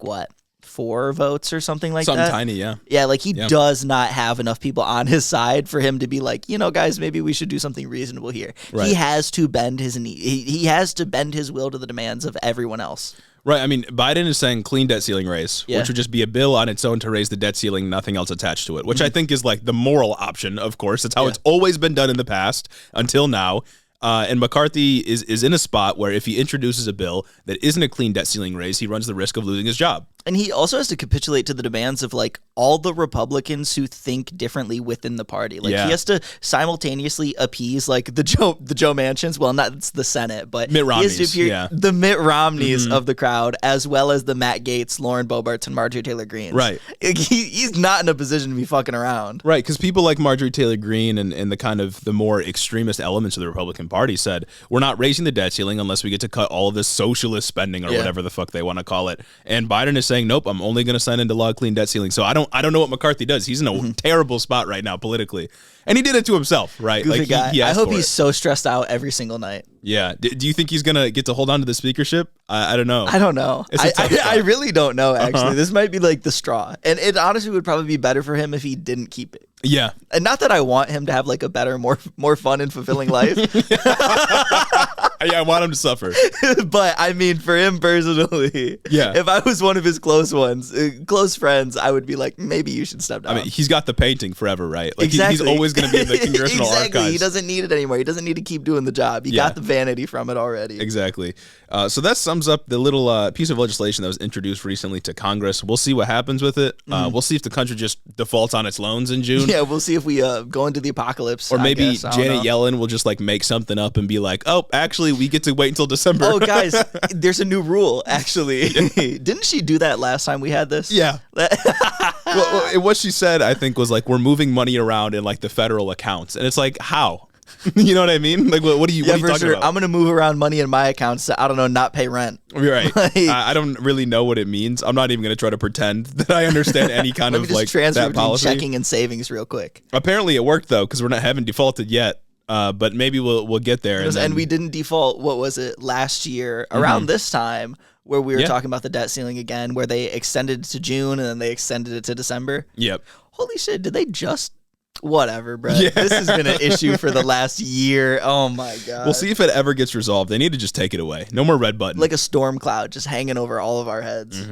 4 votes or something like that? Something tiny, yeah. Yeah, like he does not have enough people on his side for him to be like, guys, maybe we should do something reasonable here. Right. He has to bend his knee. He has to bend his will to the demands of everyone else. Right. I mean, Biden is saying clean debt ceiling raise, which would just be a bill on its own to raise the debt ceiling, nothing else attached to it, which I think is like the moral option, of course. It's how it's always been done in the past until now. And McCarthy is in a spot where if he introduces a bill that isn't a clean debt ceiling raise, he runs the risk of losing his job. And he also has to capitulate to the demands of like all the Republicans who think differently within the party. Like he has to simultaneously appease like the Joe Manchins. Well, not the Senate, but Mitt Romneys, he has to appear the Mitt Romneys of the crowd, as well as the Matt Gaetz, Lauren Boeberts, and Marjorie Taylor Greene. Right. He's not in a position to be fucking around. Right, because people like Marjorie Taylor Greene and the kind of the more extremist elements of the Republican Party said, we're not raising the debt ceiling unless we get to cut all of this socialist spending or whatever the fuck they want to call it. And Biden is saying saying, nope, I'm only going to sign into law clean debt ceiling. So I don't know what McCarthy does. He's in a terrible spot right now politically. And he did it to himself, right? Goofy guy. I hope he's it. so stressed out every single night. Yeah. Do you think he's going to get to hold on to the speakership? I don't know. I don't know. I really don't know, actually. This might be like the straw. And it honestly would probably be better for him if he didn't keep it. Yeah. And not that I want him to have like a better, more fun and fulfilling life. Yeah, I want him to suffer. But I mean, for him personally, yeah. If I was one of his close friends, I would be like, maybe you should step down. I mean, he's got the painting forever, right? Like exactly. He's always going to be in the congressional archives. He doesn't need it anymore. He doesn't need to keep doing the job. He got the vanity from it already. Exactly. So that sums up the little piece of legislation that was introduced recently to Congress. We'll see what happens with it. We'll see if the country just defaults on its loans in June. Yeah, we'll see if we go into the apocalypse. Or maybe Janet Yellen will just like make something up and be like, oh, actually, we get to wait until December. Oh, guys, there's a new rule, actually. Didn't she do that last time we had this? Yeah. Well, what she said, I think, was like, we're moving money around in like the federal accounts. And it's like, how? You know what I mean? Like, what are you talking about? I'm going to move around money in my accounts to, I don't know, not pay rent. You're right. I don't really know what it means. I'm not even going to try to pretend that I understand any kind of like that policy. Checking and savings real quick. Apparently it worked, though, because haven't defaulted yet. But maybe we'll get there. And we didn't default, what was it, last year, around this time, where we were talking about the debt ceiling again, where they extended it to June and then they extended it to December. Yep. Holy shit, did they just... Whatever, bro. Yeah. This has been an issue for the last year. Oh, my God. We'll see if it ever gets resolved. They need to just take it away. No more red button. Like a storm cloud just hanging over all of our heads.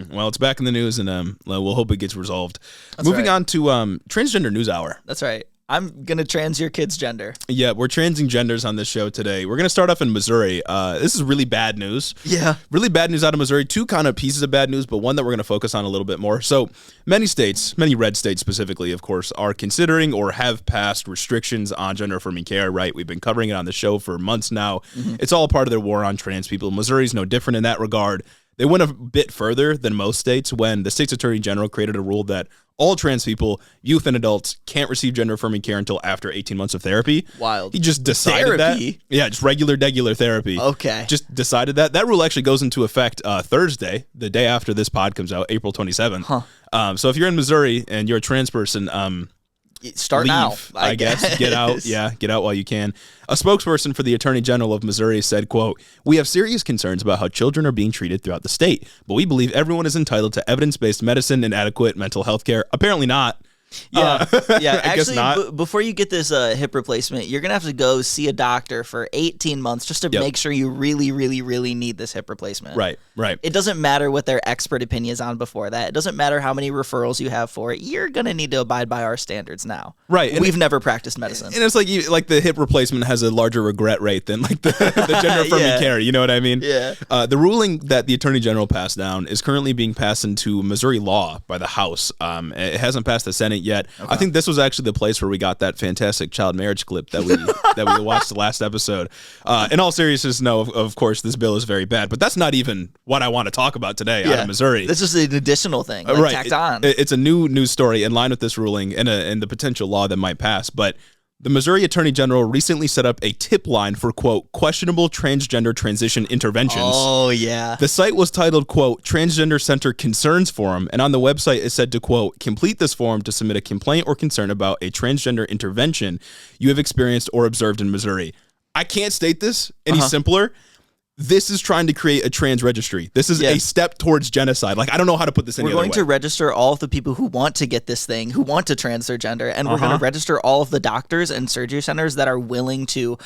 Well, it's back in the news, and we'll hope it gets resolved. Moving on to Transgender News Hour. That's right. I'm going to trans your kid's gender. Yeah, we're transing genders on this show today. We're going to start off in Missouri. This is really bad news. Yeah. Really bad news out of Missouri. Two kind of pieces of bad news, but one that we're going to focus on a little bit more. So many states, many red states specifically, of course, are considering or have passed restrictions on gender-affirming care, right? We've been covering it on the show for months now. It's all part of their war on trans people. Missouri's no different in that regard. They went a bit further than most states when the state's attorney general created a rule that all trans people, youth and adults, can't receive gender-affirming care until after 18 months of therapy. Wild. He just decided therapy? that. Yeah, just regular therapy. Okay. Just decided that. That rule actually goes into effect Thursday, the day after this pod comes out, April 27th. Huh. So if you're in Missouri and you're a trans person, start leave, now. I guess. Get out. Yeah, get out while you can. A spokesperson for the Attorney General of Missouri said, quote, "We have serious concerns about how children are being treated throughout the state, but we believe everyone is entitled to evidence-based medicine and adequate mental health care." Apparently not. Yeah, yeah. I guess Actually, not. Before you get this hip replacement, you're gonna have to go see a doctor for 18 months just to make sure you really, really, really need this hip replacement. Right. It doesn't matter what their expert opinion is on before that. It doesn't matter how many referrals you have for it. You're gonna need to abide by our standards now. Right. We've never practiced medicine, and it's like the hip replacement has a larger regret rate than like the gender affirming care. You know what I mean? Yeah. The ruling that the Attorney General passed down is currently being passed into Missouri law by the House. It hasn't passed the Senate yet. Okay. I think this was actually the place where we got that fantastic child marriage clip that we watched the last episode. In all seriousness, no, of course, this bill is very bad, but that's not even what I want to talk about today out of Missouri. This is an additional thing, like tacked on. It's a new news story in line with this ruling and the potential law that might pass, but the Missouri Attorney General recently set up a tip line for, quote, questionable transgender transition interventions. Oh, yeah. The site was titled, quote, Transgender Center Concerns Forum, and on the website it said to, quote, complete this form to submit a complaint or concern about a transgender intervention you have experienced or observed in Missouri. I can't state this any simpler. This is trying to create a trans registry. This is a step towards genocide. Like, I don't know how to put this in. We're going to register all of the people who want to get this thing, who want to trans their gender, and we're going to register all of the doctors and surgery centers that are willing to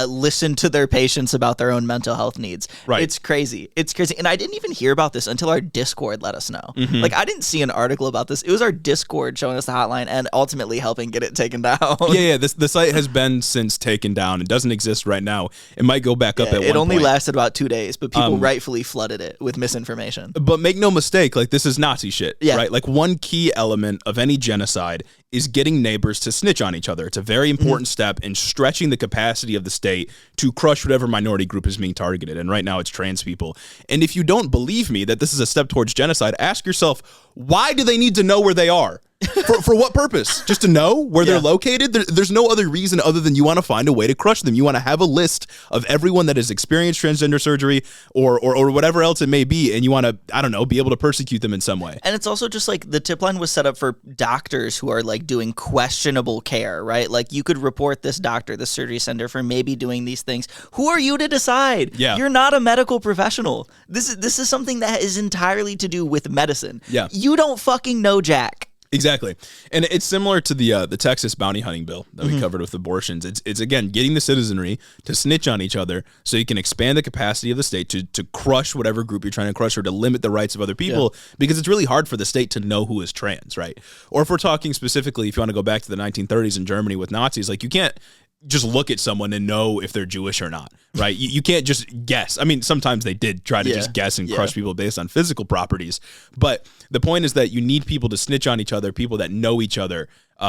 listen to their patients about their own mental health needs. Right. It's crazy. It's crazy. And I didn't even hear about this until our Discord let us know. Like, I didn't see an article about this. It was our Discord showing us the hotline and ultimately helping get it taken down. Yeah. The site has been since taken down. It doesn't exist right now. It might go back up at one point. It only lasted about 2 days, but people rightfully flooded it with misinformation. But make no mistake, like, this is Nazi shit, right? Like, one key element of any genocide is getting neighbors to snitch on each other. It's a very important step in stretching the capacity of the state to crush whatever minority group is being targeted. And right now it's trans people. And if you don't believe me that this is a step towards genocide, ask yourself, why do they need to know where they are? For what purpose? Just to know where they're located? There's no other reason other than you want to find a way to crush them. You want to have a list of everyone that has experienced transgender surgery or whatever else it may be, and you want to, I don't know, be able to persecute them in some way. And it's also just like the tip line was set up for doctors who are like doing questionable care, right? Like you could report this doctor, this surgery center for maybe doing these things. Who are you to decide? Yeah. You're not a medical professional. This is something that is entirely to do with medicine. Yeah. You don't fucking know jack. Exactly. And it's similar to the Texas bounty hunting bill that we covered with abortions. It's again, getting the citizenry to snitch on each other so you can expand the capacity of the state to crush whatever group you're trying to crush or to limit the rights of other people because it's really hard for the state to know who is trans, right? Or if we're talking specifically, if you want to go back to the 1930s in Germany with Nazis, like you can't just look at someone and know if they're Jewish or not, right? You can't just guess. I mean, sometimes they did try to just guess and crush people based on physical properties. But the point is that you need people to snitch on each other, people that know each other,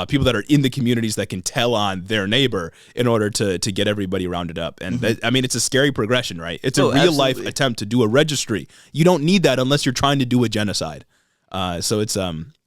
people that are in the communities that can tell on their neighbor in order to get everybody rounded up. And that, I mean, it's a scary progression, right? It's a real life attempt to do a registry. You don't need that unless you're trying to do a genocide. So it's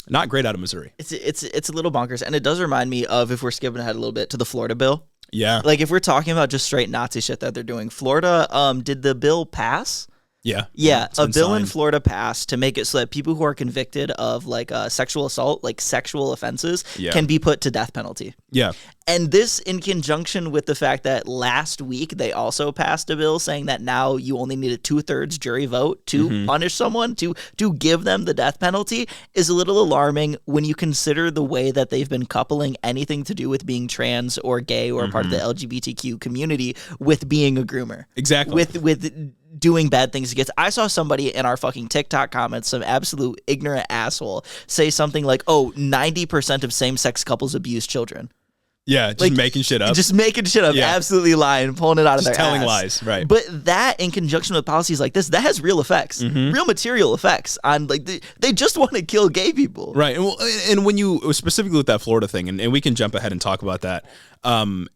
not great out of Missouri. It's a little bonkers. And it does remind me of, if we're skipping ahead a little bit, to the Florida bill. Yeah. Like if we're talking about just straight Nazi shit that they're doing, Florida, did the bill pass? Yeah. Yeah, a bill in signed. Florida passed to make it so that people who are convicted of like sexual assault, like sexual offenses, can be put to death penalty. Yeah. And this in conjunction with the fact that last week they also passed a bill saying that now you only need a 2/3 jury vote to punish someone, to give them the death penalty, is a little alarming when you consider the way that they've been coupling anything to do with being trans or gay or part of the LGBTQ community with being a groomer. Exactly. With doing bad things to kids. I saw somebody in our fucking TikTok comments, some absolute ignorant asshole, say something like, 90% of same-sex couples abuse children. Yeah, just making shit up. Just making shit up, absolutely lying, pulling it out of their telling ass. lies, right. But that, in conjunction with policies like this, that has real effects, real material effects on, like, they just want to kill gay people. Right, and when you, specifically with that Florida thing, and we can jump ahead and talk about that,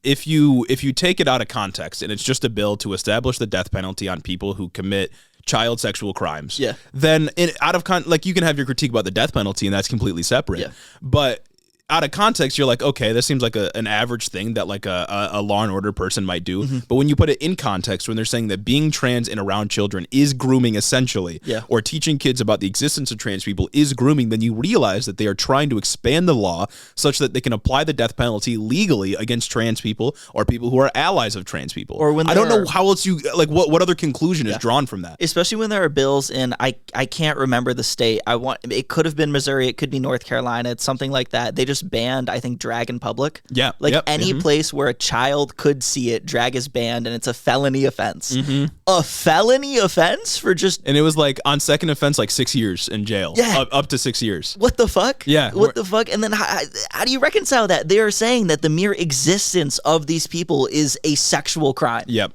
if you take it out of context, and it's just a bill to establish the death penalty on people who commit child sexual crimes, then like you can have your critique about the death penalty, and that's completely separate. But out of context, you're like, okay, this seems like an average thing that like a Law and Order person might do. But when you put it in context, when they're saying that being trans and around children is grooming essentially, or teaching kids about the existence of trans people is grooming, then you realize that they are trying to expand the law such that they can apply the death penalty legally against trans people or people who are allies of trans people. Or when I don't know how else you, like what other conclusion is drawn from that. Especially when there are bills in, I can't remember the state. It could have been Missouri, it could be North Carolina, it's something like that. They just banned, I think, drag in public. Yeah. Like any place where a child could see it, drag is banned, and it's a felony offense. A felony offense for just... And it was like, on second offense, like 6 years in jail. Yeah. Up to 6 years. What the fuck? Yeah. What the fuck? And then how do you reconcile that? They are saying that the mere existence of these people is a sexual crime. Yep.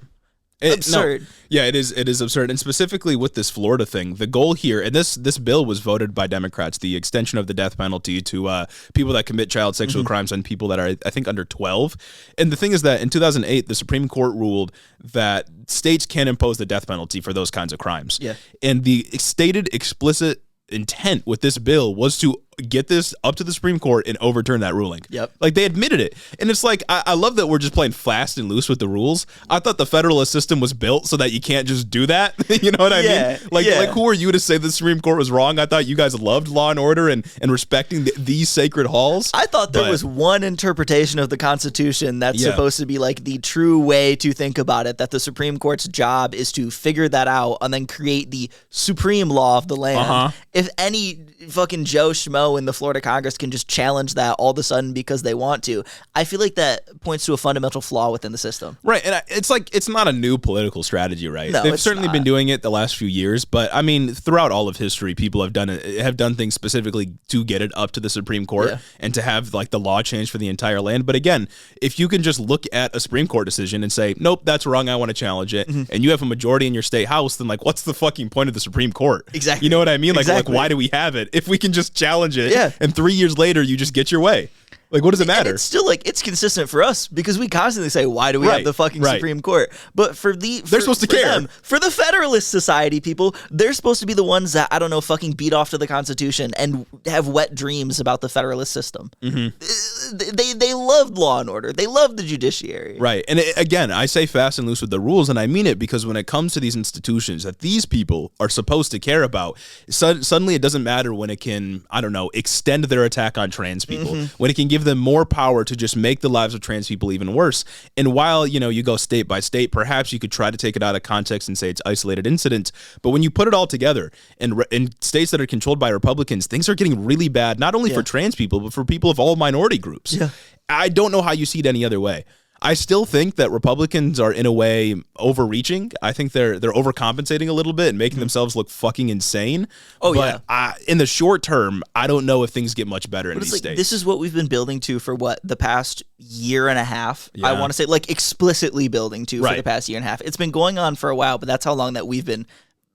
Absurd. No, yeah, it is absurd. And specifically with this Florida thing, the goal here, and this bill was voted by Democrats, the extension of the death penalty to people that commit child sexual crimes on people that are, I think, under 12. And the thing is that in 2008, the Supreme Court ruled that states can impose the death penalty for those kinds of crimes. Yeah. And the stated explicit intent with this bill was to get this up to the Supreme Court and overturn that ruling. Yep. Like they admitted it. And it's like, I love that we're just playing fast and loose with the rules. I thought the federalist system was built so that you can't just do that. You know what I mean? Like who are you to say the Supreme Court was wrong? I thought you guys loved law and order and respecting these sacred halls. I thought there was one interpretation of the Constitution that's supposed to be like the true way to think about it, that the Supreme Court's job is to figure that out and then create the supreme law of the land. If any fucking Joe Schmo in the Florida Congress can just challenge that all of a sudden because they want to, I feel like that points to a fundamental flaw within the system. Right, and it's like, it's not a new political strategy, right? No, they've certainly been doing it the last few years, but I mean, throughout all of history, people have done things specifically to get it up to the Supreme Court and to have like the law change for the entire land. But again, if you can just look at a Supreme Court decision and say, nope, that's wrong, I want to challenge it, and you have a majority in your state house, then like, what's the fucking point of the Supreme Court? Exactly. You know what I mean? Like why do we have it if we can just challenge it and 3 years later you just get your way? Like, what does it matter? And it's still like, it's consistent for us because we constantly say, why do we have the fucking Supreme Court? But they're supposed to care. For the Federalist Society people, they're supposed to be the ones that, I don't know, fucking beat off to the Constitution and have wet dreams about the Federalist system. They loved law and order. They loved the judiciary. Right. And again, I say fast and loose with the rules, and I mean it because when it comes to these institutions that these people are supposed to care about, suddenly it doesn't matter when it can, I don't know, extend their attack on trans people, when it can give them more power to just make the lives of trans people even worse. And while, you go state by state, perhaps you could try to take it out of context and say it's isolated incidents. But when you put it all together in states that are controlled by Republicans, things are getting really bad, not only for trans people, but for people of all minority groups. Yeah. I don't know how you see it any other way. I still think that Republicans are in a way overreaching. I think they're overcompensating a little bit and making themselves look fucking insane. But in the short term, I don't know if things get much better in these states. This is what we've been building to for the past year and a half. I want to say, like, explicitly building to for the past year and a half. It's been going on for a while, but that's how long that we've been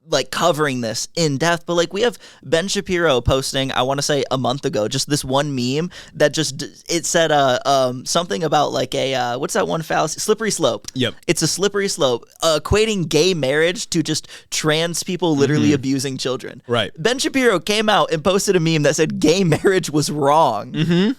like covering this in depth. But like, we have Ben Shapiro posting, I want to say a month ago, just this one meme that it said something about like a what's that one fallacy? Slippery slope. Yep. It's a slippery slope, equating gay marriage to just trans people literally abusing children. Right. Ben Shapiro came out and posted a meme that said gay marriage was wrong.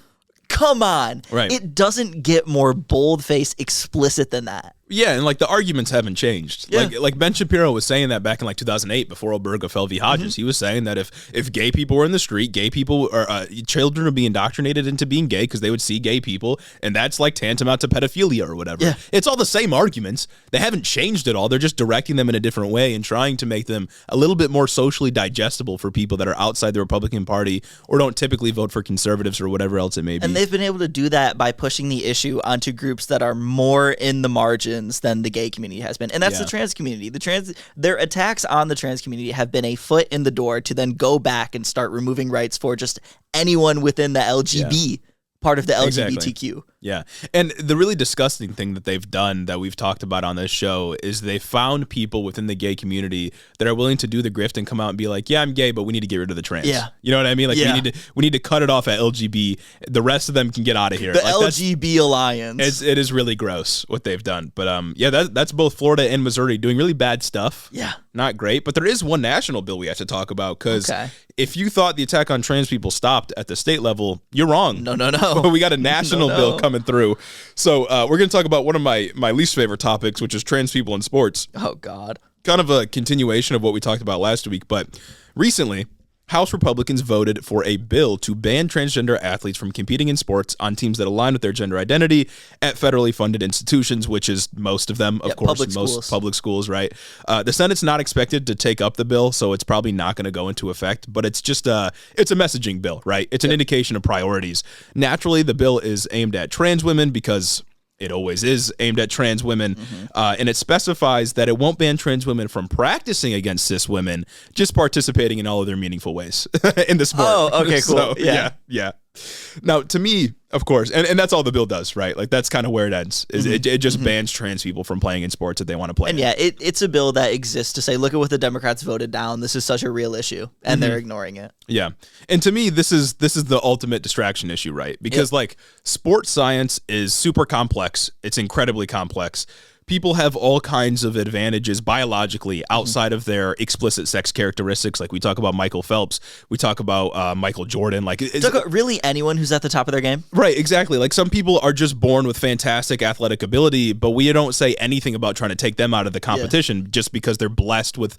Come on. Right. It doesn't get more bold-faced explicit than that. Yeah, and like the arguments haven't changed. Yeah. Like Ben Shapiro was saying that back in like 2008 before Oberga fell v. Hodges. He was saying that if gay people were in the street, gay people or children would be indoctrinated into being gay because they would see gay people, and that's like tantamount to pedophilia or whatever. Yeah. It's all the same arguments. They haven't changed at all. They're just directing them in a different way and trying to make them a little bit more socially digestible for people that are outside the Republican Party or don't typically vote for conservatives or whatever else it may be. And they've been able to do that by pushing the issue onto groups that are more in the margins than the gay community has been. And that's the trans community. Their attacks on the trans community have been a foot in the door to then go back and start removing rights for just anyone within the LGBT part of the LGBTQ. Exactly. Yeah. And the really disgusting thing that they've done that we've talked about on this show is they found people within the gay community that are willing to do the grift and come out and be like, yeah, I'm gay, but we need to get rid of the trans. Yeah. You know what I mean? Like we need to cut it off at LGB. The rest of them can get out of here. The like, LGB Alliance. It is really gross what they've done. But that's both Florida and Missouri doing really bad stuff. Yeah. Not great. But there is one national bill we have to talk about because if you thought the attack on trans people stopped at the state level, you're wrong. No. We got a national bill coming through. So we're going to talk about one of my least favorite topics, which is trans people in sports. Oh, God. Kind of a continuation of what we talked about last week. But recently, House Republicans voted for a bill to ban transgender athletes from competing in sports on teams that align with their gender identity at federally funded institutions, which is most of them, of course, most public schools, right? The Senate's not expected to take up the bill, so it's probably not going to go into effect, but it's just it's a messaging bill, right? It's an indication of priorities. Naturally, the bill is aimed at trans women because it always is aimed at trans women, and it specifies that it won't ban trans women from practicing against cis women, just participating in all of their meaningful ways in the sport. Oh, okay, cool. So, yeah. Now, to me, of course, and that's all the bill does, right? Like, that's kind of where it ends. Is it just bans trans people from playing in sports that they want to play in. Yeah, it's a bill that exists to say, look at what the Democrats voted down. This is such a real issue, and they're ignoring it. Yeah. And to me, this is the ultimate distraction issue, right? Because, like, sports science is super complex. It's incredibly complex. People have all kinds of advantages biologically outside of their explicit sex characteristics. Like we talk about Michael Phelps, we talk about Michael Jordan. Like, talk about really anyone who's at the top of their game. Right, exactly. Like some people are just born with fantastic athletic ability, but we don't say anything about trying to take them out of the competition just because they're blessed with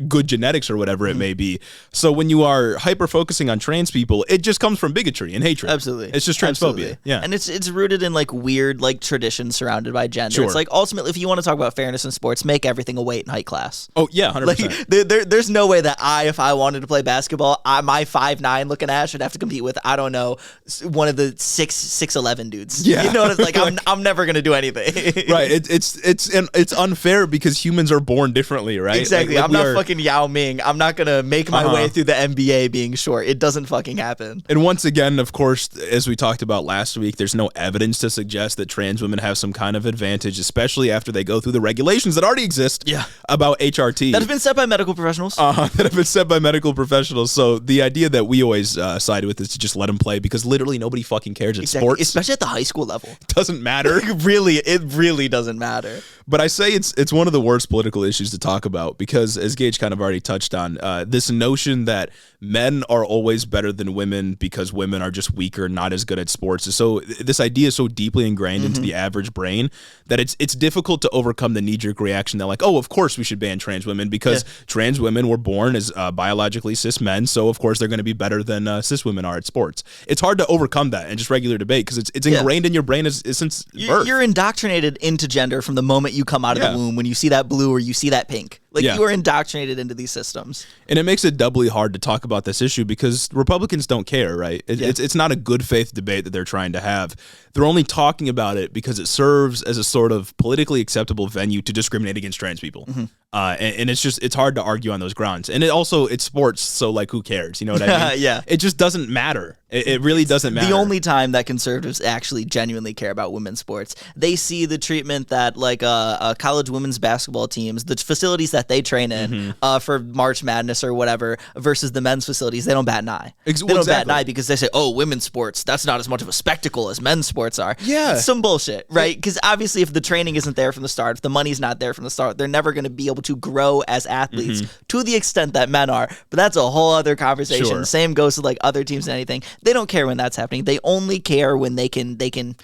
good genetics or whatever it may be. So when you are hyper focusing on trans people, it just comes from bigotry and hatred. Absolutely, it's just transphobia. Absolutely. Yeah, and it's rooted in like weird like traditions surrounded by gender. It's like ultimately, if you want to talk about fairness in sports, make everything a weight and height class. Oh yeah, 100%. Like, there's no way that if I wanted to play basketball, my 5'9" looking ass should have to compete with, I don't know, one of the 6'11" dudes. Yeah, you know what it's like. I'm never gonna do anything. Right. It's unfair because humans are born differently, right? Exactly. I'm not fucking Yao Ming. I'm not gonna make my way through the NBA being short. It doesn't fucking happen. And once again, of course, as we talked about last week, there's no evidence to suggest that trans women have some kind of advantage, especially after after they go through the regulations that already exist about HRT. That have been set by medical professionals. That have been set by medical professionals. So the idea that we always side with is to just let them play because literally nobody fucking cares in sports. Especially at the high school level. It doesn't matter. It really doesn't matter. But I say it's one of the worst political issues to talk about because, as Gage kind of already touched on, this notion that men are always better than women because women are just weaker, not as good at sports. So this idea is so deeply ingrained into the average brain that it's difficult to overcome the knee-jerk reaction that like, oh, of course we should ban trans women because trans women were born as biologically cis men, so of course they're going to be better than cis women are at sports. It's hard to overcome that in just regular debate because it's ingrained in your brain since birth. You're indoctrinated into gender from the moment you come out of the womb when you see that blue or you see that pink. Like you are indoctrinated into these systems. And it makes it doubly hard to talk about this issue because Republicans don't care, right? It's not a good faith debate that they're trying to have. They're only talking about it because it serves as a sort of politically acceptable venue to discriminate against trans people. And it's hard to argue on those grounds. And it's sports, so like who cares? You know what I mean? It just doesn't matter. It really doesn't matter. The only time that conservatives actually genuinely care about women's sports, they see the treatment that like college women's basketball teams, the facilities that they train in for March Madness or whatever versus the men's facilities, they don't bat an eye. They don't bat an eye because they say, oh, women's sports, that's not as much of a spectacle as men's sports are. Yeah. Some bullshit, right? Because obviously if the training isn't there from the start, if the money's not there from the start, they're never going to be able to grow as athletes to the extent that men are. But that's a whole other conversation. Sure. The same goes to like other teams and anything. They don't care when that's happening. They only care when they can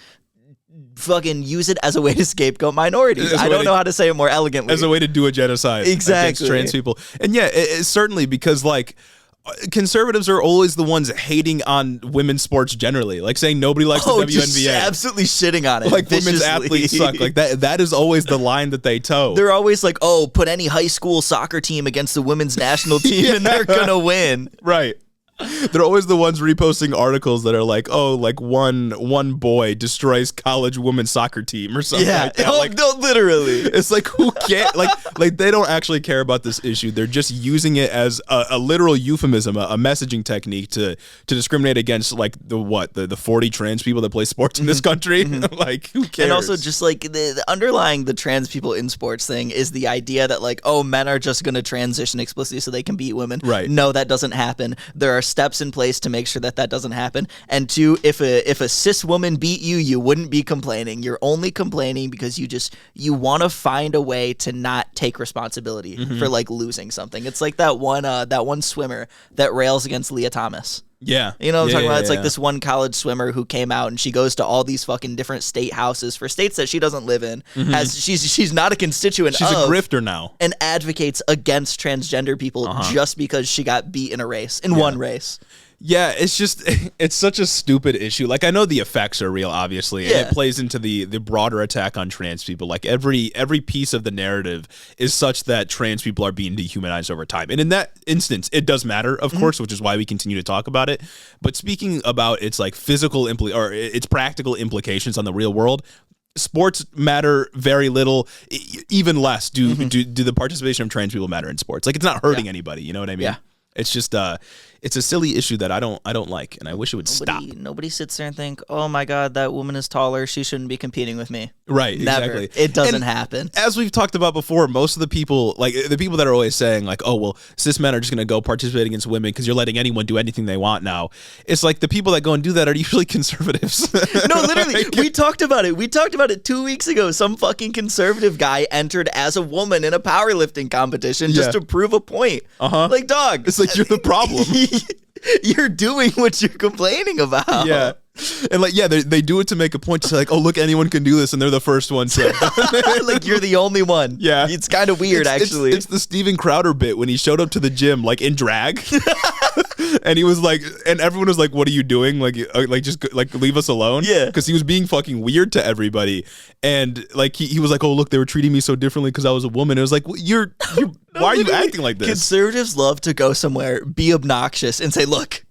fucking use it as a way to scapegoat minorities. I don't know how to say it more elegantly. As a way to do a genocide against trans people. And it's certainly because like conservatives are always the ones hating on women's sports generally, like saying nobody likes the WNBA, just absolutely shitting on it, like women's athletes suck. Like that is always the line that they toe. They're always like, oh, put any high school soccer team against the women's national team and they're gonna win. Right. They're always the ones reposting articles that are like, oh, like one boy destroys college women's soccer team or something like that. Like, no, literally. It's like, who can't, like they don't actually care about this issue. They're just using it as a literal euphemism, a messaging technique to discriminate against like the 40 trans people that play sports in this country. Like, who cares? And also just like the underlying the trans people in sports thing is the idea that like, oh, men are just going to transition explicitly so they can beat women. Right. No, that doesn't happen. There are steps in place to make sure that doesn't happen. And two, if a cis woman beat you, you wouldn't be complaining. You're only complaining because you want to find a way to not take responsibility for like losing something. It's like that one swimmer that rails against Leah Thomas. Yeah. You know what I'm talking about? It's like this one college swimmer who came out and she goes to all these fucking different state houses for states that she doesn't live in. As she's not a constituent She's a grifter now. And advocates against transgender people just because she got beat in a race, in one race. Yeah, it's such a stupid issue. Like, I know the effects are real, obviously, and it plays into the broader attack on trans people. Like, every piece of the narrative is such that trans people are being dehumanized over time. And in that instance, it does matter, of course, which is why we continue to talk about it. But speaking about its like physical or its practical implications on the real world, sports matter very little, even less do the participation of trans people matter in sports. Like, it's not hurting anybody, you know what I mean? Yeah. It's just it's a silly issue that I don't like, and I wish it would stop. Nobody sits there and think, oh my God, that woman is taller, she shouldn't be competing with me. Right, Never. Exactly. It doesn't happen. As we've talked about before, most of the people, like the people that are always saying like, oh, well, cis men are just going to go participate against women because you're letting anyone do anything they want now. It's like the people that go and do that are usually conservatives. No, literally, we talked about it. We talked about it 2 weeks ago. Some fucking conservative guy entered as a woman in a powerlifting competition just to prove a point. Like, dog. It's like, you're the problem. You're doing what you're complaining about. Yeah. And like, they do it to make a point to say like, oh, look, anyone can do this, and they're the first one to. Like, you're the only one. Yeah. It's kind of weird, actually. It's the Steven Crowder bit when he showed up to the gym, like, in drag. And he was like, and everyone was like, what are you doing? Like just like leave us alone. Yeah. Because he was being fucking weird to everybody. And like, he was like, oh, look, they were treating me so differently because I was a woman. It was like, well, you're why are you acting like this? Conservatives love to go somewhere, be obnoxious, and say, look,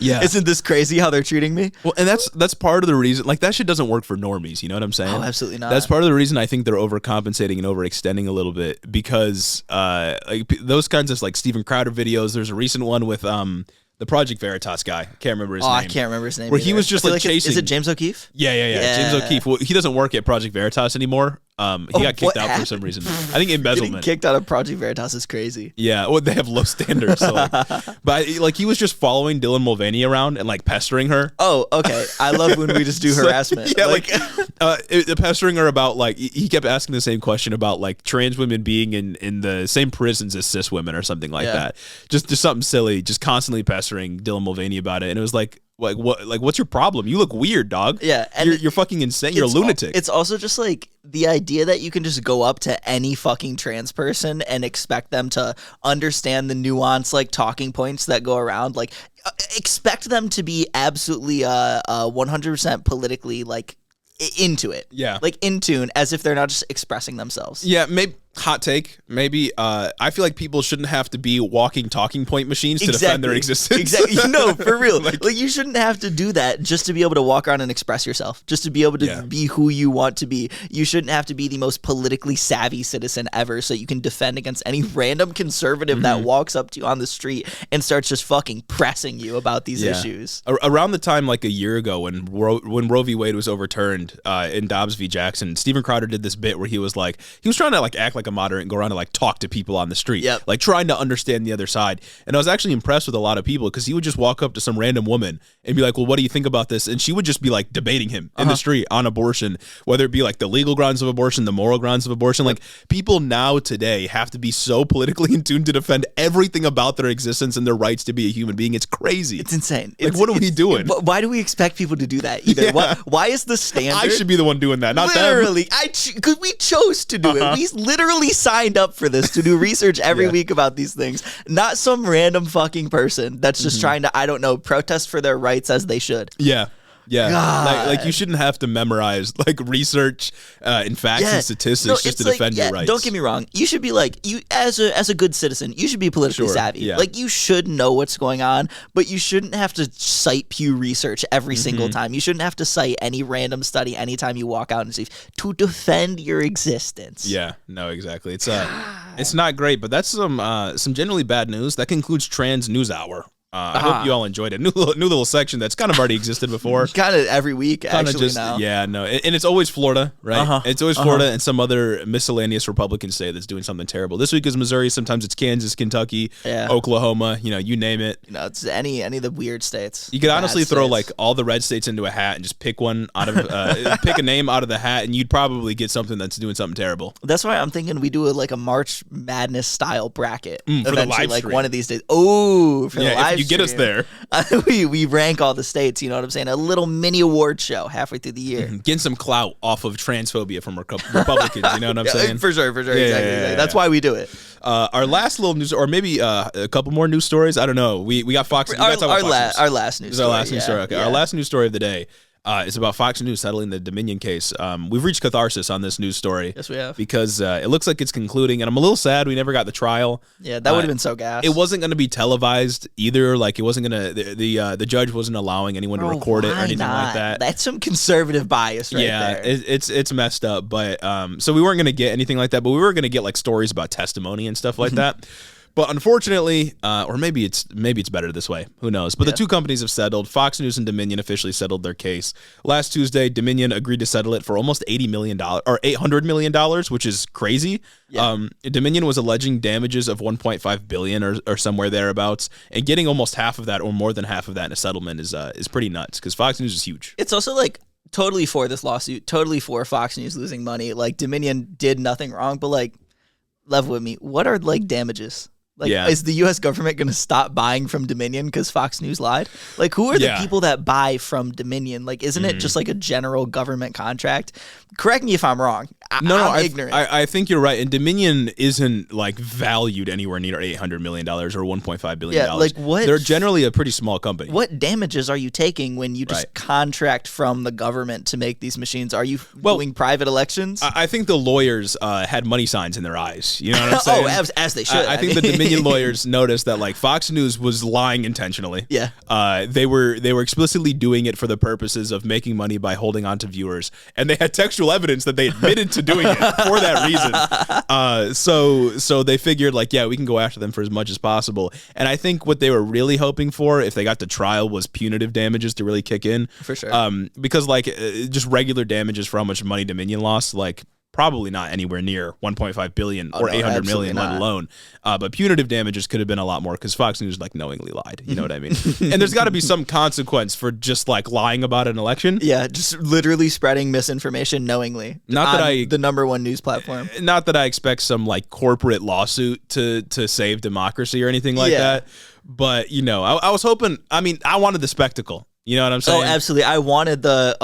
isn't this crazy how they're treating me? Well, and that's part of the reason, like, that shit doesn't work for normies, you know what I'm saying? Oh, absolutely not. That's part of the reason I think they're overcompensating and overextending a little bit, because like those kinds of like Steven Crowder videos, there's a recent one with the Project Veritas guy. I can't remember his name. I can't remember his name Where either. he was just like chasing. Is it James O'Keefe? Yeah. James O'Keefe. Well, he doesn't work at Project Veritas anymore. He got kicked out for some reason. I think embezzlement. Getting kicked out of Project Veritas is crazy. Yeah, well, they have low standards. So but like he was just following Dylan Mulvaney around and like pestering her. Oh, okay. I love when we just do harassment. Yeah, pestering her about like he kept asking the same question about like trans women being in the same prisons as cis women or something like that. Just something silly. Just constantly pestering Dylan Mulvaney about it, and it was like what? Like, what's your problem? You look weird, dog. Yeah, and you're fucking insane. You're a lunatic. It's also just like the idea that you can just go up to any fucking trans person and expect them to understand the nuance, like talking points that go around. Like, expect them to be absolutely 100% politically like into it. Yeah, like in tune, as if they're not just expressing themselves. Yeah, maybe. Hot take, maybe. I feel like people shouldn't have to be walking talking point machines to defend their existence. Exactly. No, for real. like you shouldn't have to do that just to be able to walk around and express yourself, just to be able to be who you want to be. You shouldn't have to be the most politically savvy citizen ever so you can defend against any random conservative that walks up to you on the street and starts just fucking pressing you about these issues. Around the time like a year ago when Roe v. Wade was overturned in Dobbs v. Jackson, Steven Crowder did this bit where he was trying to like act like a moderate and go around and like talk to people on the street, like trying to understand the other side. And I was actually impressed with a lot of people because he would just walk up to some random woman and be like, well, what do you think about this? And she would just be like debating him in the street on abortion, whether it be like the legal grounds of abortion, the moral grounds of abortion. Like people now today have to be so politically in tune to defend everything about their existence and their rights to be a human being. It's crazy. It's insane. Like, what are we doing? Why do we expect people to do that either? Why is the standard? I should be the one doing that, not literally, them. Because we chose to do it. We literally signed up for this to do research every week about these things, not some random fucking person that's just trying to, I don't know, protest for their rights as they should. Yeah. Like you shouldn't have to memorize like research and facts and statistics just to defend your rights. Don't get me wrong. You should be like, you as a good citizen, you should be politically savvy. Yeah. Like you should know what's going on, but you shouldn't have to cite Pew Research every single time. You shouldn't have to cite any random study anytime you walk out and see to defend your existence. Yeah, no, exactly. It's not great, but that's some generally bad news. That concludes Trans News Hour. I hope you all enjoyed it. New little section that's kind of already existed before. Kind of every week, actually, now. Yeah, no. And it's always Florida, right? It's always Florida and some other miscellaneous Republican state that's doing something terrible. This week is Missouri. Sometimes it's Kansas, Kentucky, Oklahoma, you name it. It's any of the weird states. You could honestly throw like all the red states into a hat and just pick one out of, pick a name out of the hat, and you'd probably get something that's doing something terrible. That's why I'm thinking we do a March Madness style bracket. For the live like stream. One of these days. Oh, for the live stream. You get us there. We rank all the states, you know what I'm saying? A little mini award show halfway through the year. Getting some clout off of transphobia from Republicans, you know what I'm saying? For sure. Exactly. That's why we do it. Our last little news, or maybe a couple more news stories. I don't know. We got Fox. Our last news story. Our last news story. Okay. Our last news story of the day. It's about Fox News settling the Dominion case. We've reached catharsis on this news story. Yes, we have. Because it looks like it's concluding, and I'm a little sad we never got the trial. Yeah, that would have been so gas. It wasn't going to be televised either. Like, it wasn't going to, the judge wasn't allowing anyone to record it or anything like that. That's some conservative bias there. Yeah, it's messed up. But so we weren't going to get anything like that, but we were going to get like stories about testimony and stuff like that. But unfortunately, or maybe it's better this way. Who knows? But the two companies have settled. Fox News and Dominion officially settled their case. Last Tuesday, Dominion agreed to settle it for almost $80 million or $800 million, which is crazy. Yeah. Dominion was alleging damages of $1.5 billion or somewhere thereabouts, and getting almost half of that or more than half of that in a settlement is pretty nuts because Fox News is huge. It's also like totally for this lawsuit, totally for Fox News losing money. Like Dominion did nothing wrong, but like, level with me, what are like damages? Like, is the U.S. government going to stop buying from Dominion because Fox News lied? Like, who are the people that buy from Dominion? Like, isn't it just like a general government contract? Correct me if I'm wrong. I'm ignorant. I think you're right. And Dominion isn't like valued anywhere near $800 million or $1.5 billion. Yeah, like what? They're generally a pretty small company. What damages are you taking when you just contract from the government to make these machines? Are you doing private elections? I think the lawyers had money signs in their eyes. You know what I'm saying? As they should. I think the Dominion lawyers noticed that like Fox News was lying intentionally. Yeah. They were explicitly doing it for the purposes of making money by holding on to viewers, and they had textual evidence that they admitted to doing it for that reason. So they figured like, we can go after them for as much as possible. And I think what they were really hoping for, if they got to trial, was punitive damages to really kick in. For sure. Because like just regular damages for how much money Dominion lost, like probably not anywhere near 1.5 billion or 800 million, let alone. But punitive damages could have been a lot more because Fox News like knowingly lied. You know what I mean? And there's got to be some consequence for just like lying about an election. Yeah, just literally spreading misinformation knowingly. Not that the number one news platform. Not that I expect some like corporate lawsuit to save democracy or anything like that. But you know, I was hoping. I mean, I wanted the spectacle. You know what I'm saying? Oh, absolutely. I wanted the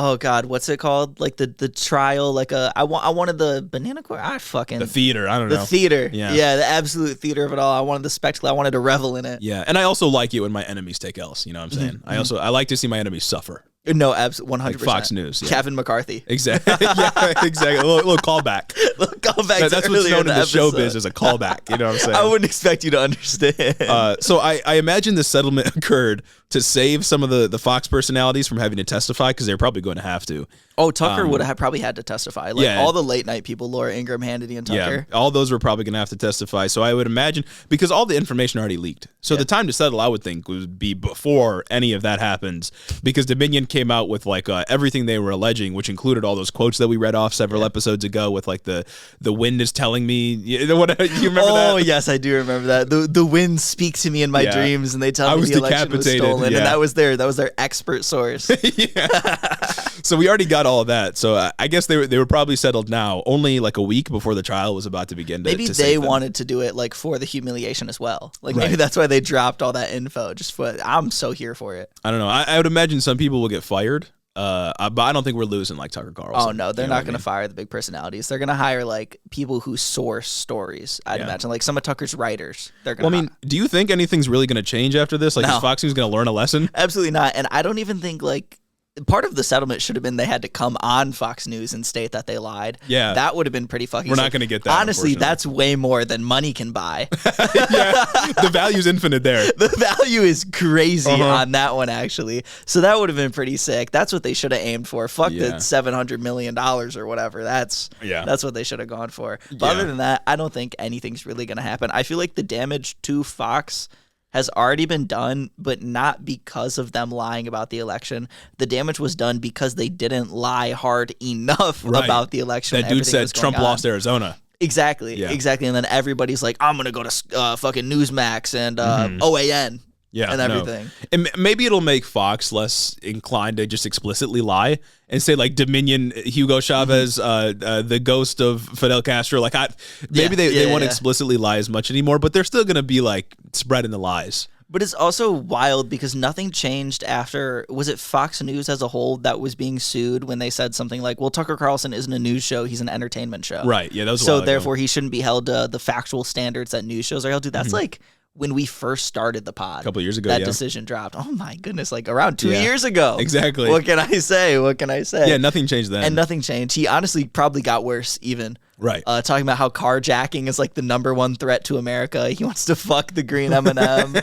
what's it called? Like the trial. Like I wanted the banana court. The theater. I don't know. The theater. Yeah, the absolute theater of it all. I wanted the spectacle. I wanted to revel in it. Yeah, and I also like it when my enemies take L's. You know what I'm saying? I like to see my enemies suffer. No, absolutely, 100%. Like Fox News. Yeah. Kevin McCarthy. Exactly. Yeah, exactly. A little callback. That's what's known in the showbiz as a callback. You know what I'm saying? I wouldn't expect you to understand. So I imagine the settlement occurred to save some of the Fox personalities from having to testify because they're probably going to have to. Oh, Tucker would have probably had to testify. Like all the late night people, Laura Ingraham, Hannity, and Tucker. Yeah, all those were probably going to have to testify. So I would imagine, because all the information already leaked. So the time to settle, I would think, would be before any of that happens, because Dominion came out with like everything they were alleging, which included all those quotes that we read off several episodes ago with like the wind is telling me. You remember that? Oh, yes, I do remember that. The winds speak to me in my dreams, and they tell me the election was stolen. And that was their expert source. So we already got all of that. So I guess they were probably settled now, only like a week before the trial was about to begin. Maybe they wanted to do it like for the humiliation as well. Like maybe that's why they dropped all that info. I'm so here for it. I don't know. I would imagine some people will get fired. But I don't think we're losing like Tucker Carlson. Oh no, they're not going to fire the big personalities. They're going to hire like people who source stories. I'd imagine like some of Tucker's writers. They're going. Well, I mean, do you think anything's really going to change after this? Like, is Fox News going to learn a lesson? Absolutely not. And I don't even think like. Part of the settlement should have been they had to come on Fox News and state that they lied. Yeah. That would have been pretty fucking We're not going to get that. Honestly, that's way more than money can buy. The value's infinite there. The value is crazy on that one, actually. So that would have been pretty sick. That's what they should have aimed for. Fuck the $700 million or whatever. That's what they should have gone for. But other than that, I don't think anything's really going to happen. I feel like the damage to Fox has already been done, but not because of them lying about the election. The damage was done because they didn't lie hard enough about the election. That dude said Trump lost Arizona. Exactly. And then everybody's like, I'm going to go to fucking Newsmax and OAN. Yeah, and everything. No. And maybe it'll make Fox less inclined to just explicitly lie and say like Dominion, Hugo Chavez, the ghost of Fidel Castro. Like maybe they won't explicitly lie as much anymore, but they're still going to be like spreading the lies. But it's also wild because nothing changed after, was it Fox News as a whole that was being sued when they said something like, well, Tucker Carlson isn't a news show, he's an entertainment show. Right, yeah, that was so therefore he shouldn't be held to the factual standards that news shows are held to. That's like when we first started the pod. A couple years ago, that decision dropped. Oh my goodness, like around 2 years ago. Exactly. What can I say? Yeah, nothing changed then. And nothing changed. He honestly probably got worse even. Right. Talking about how carjacking is like the #1 threat to America. He wants to fuck the green M&M. I'm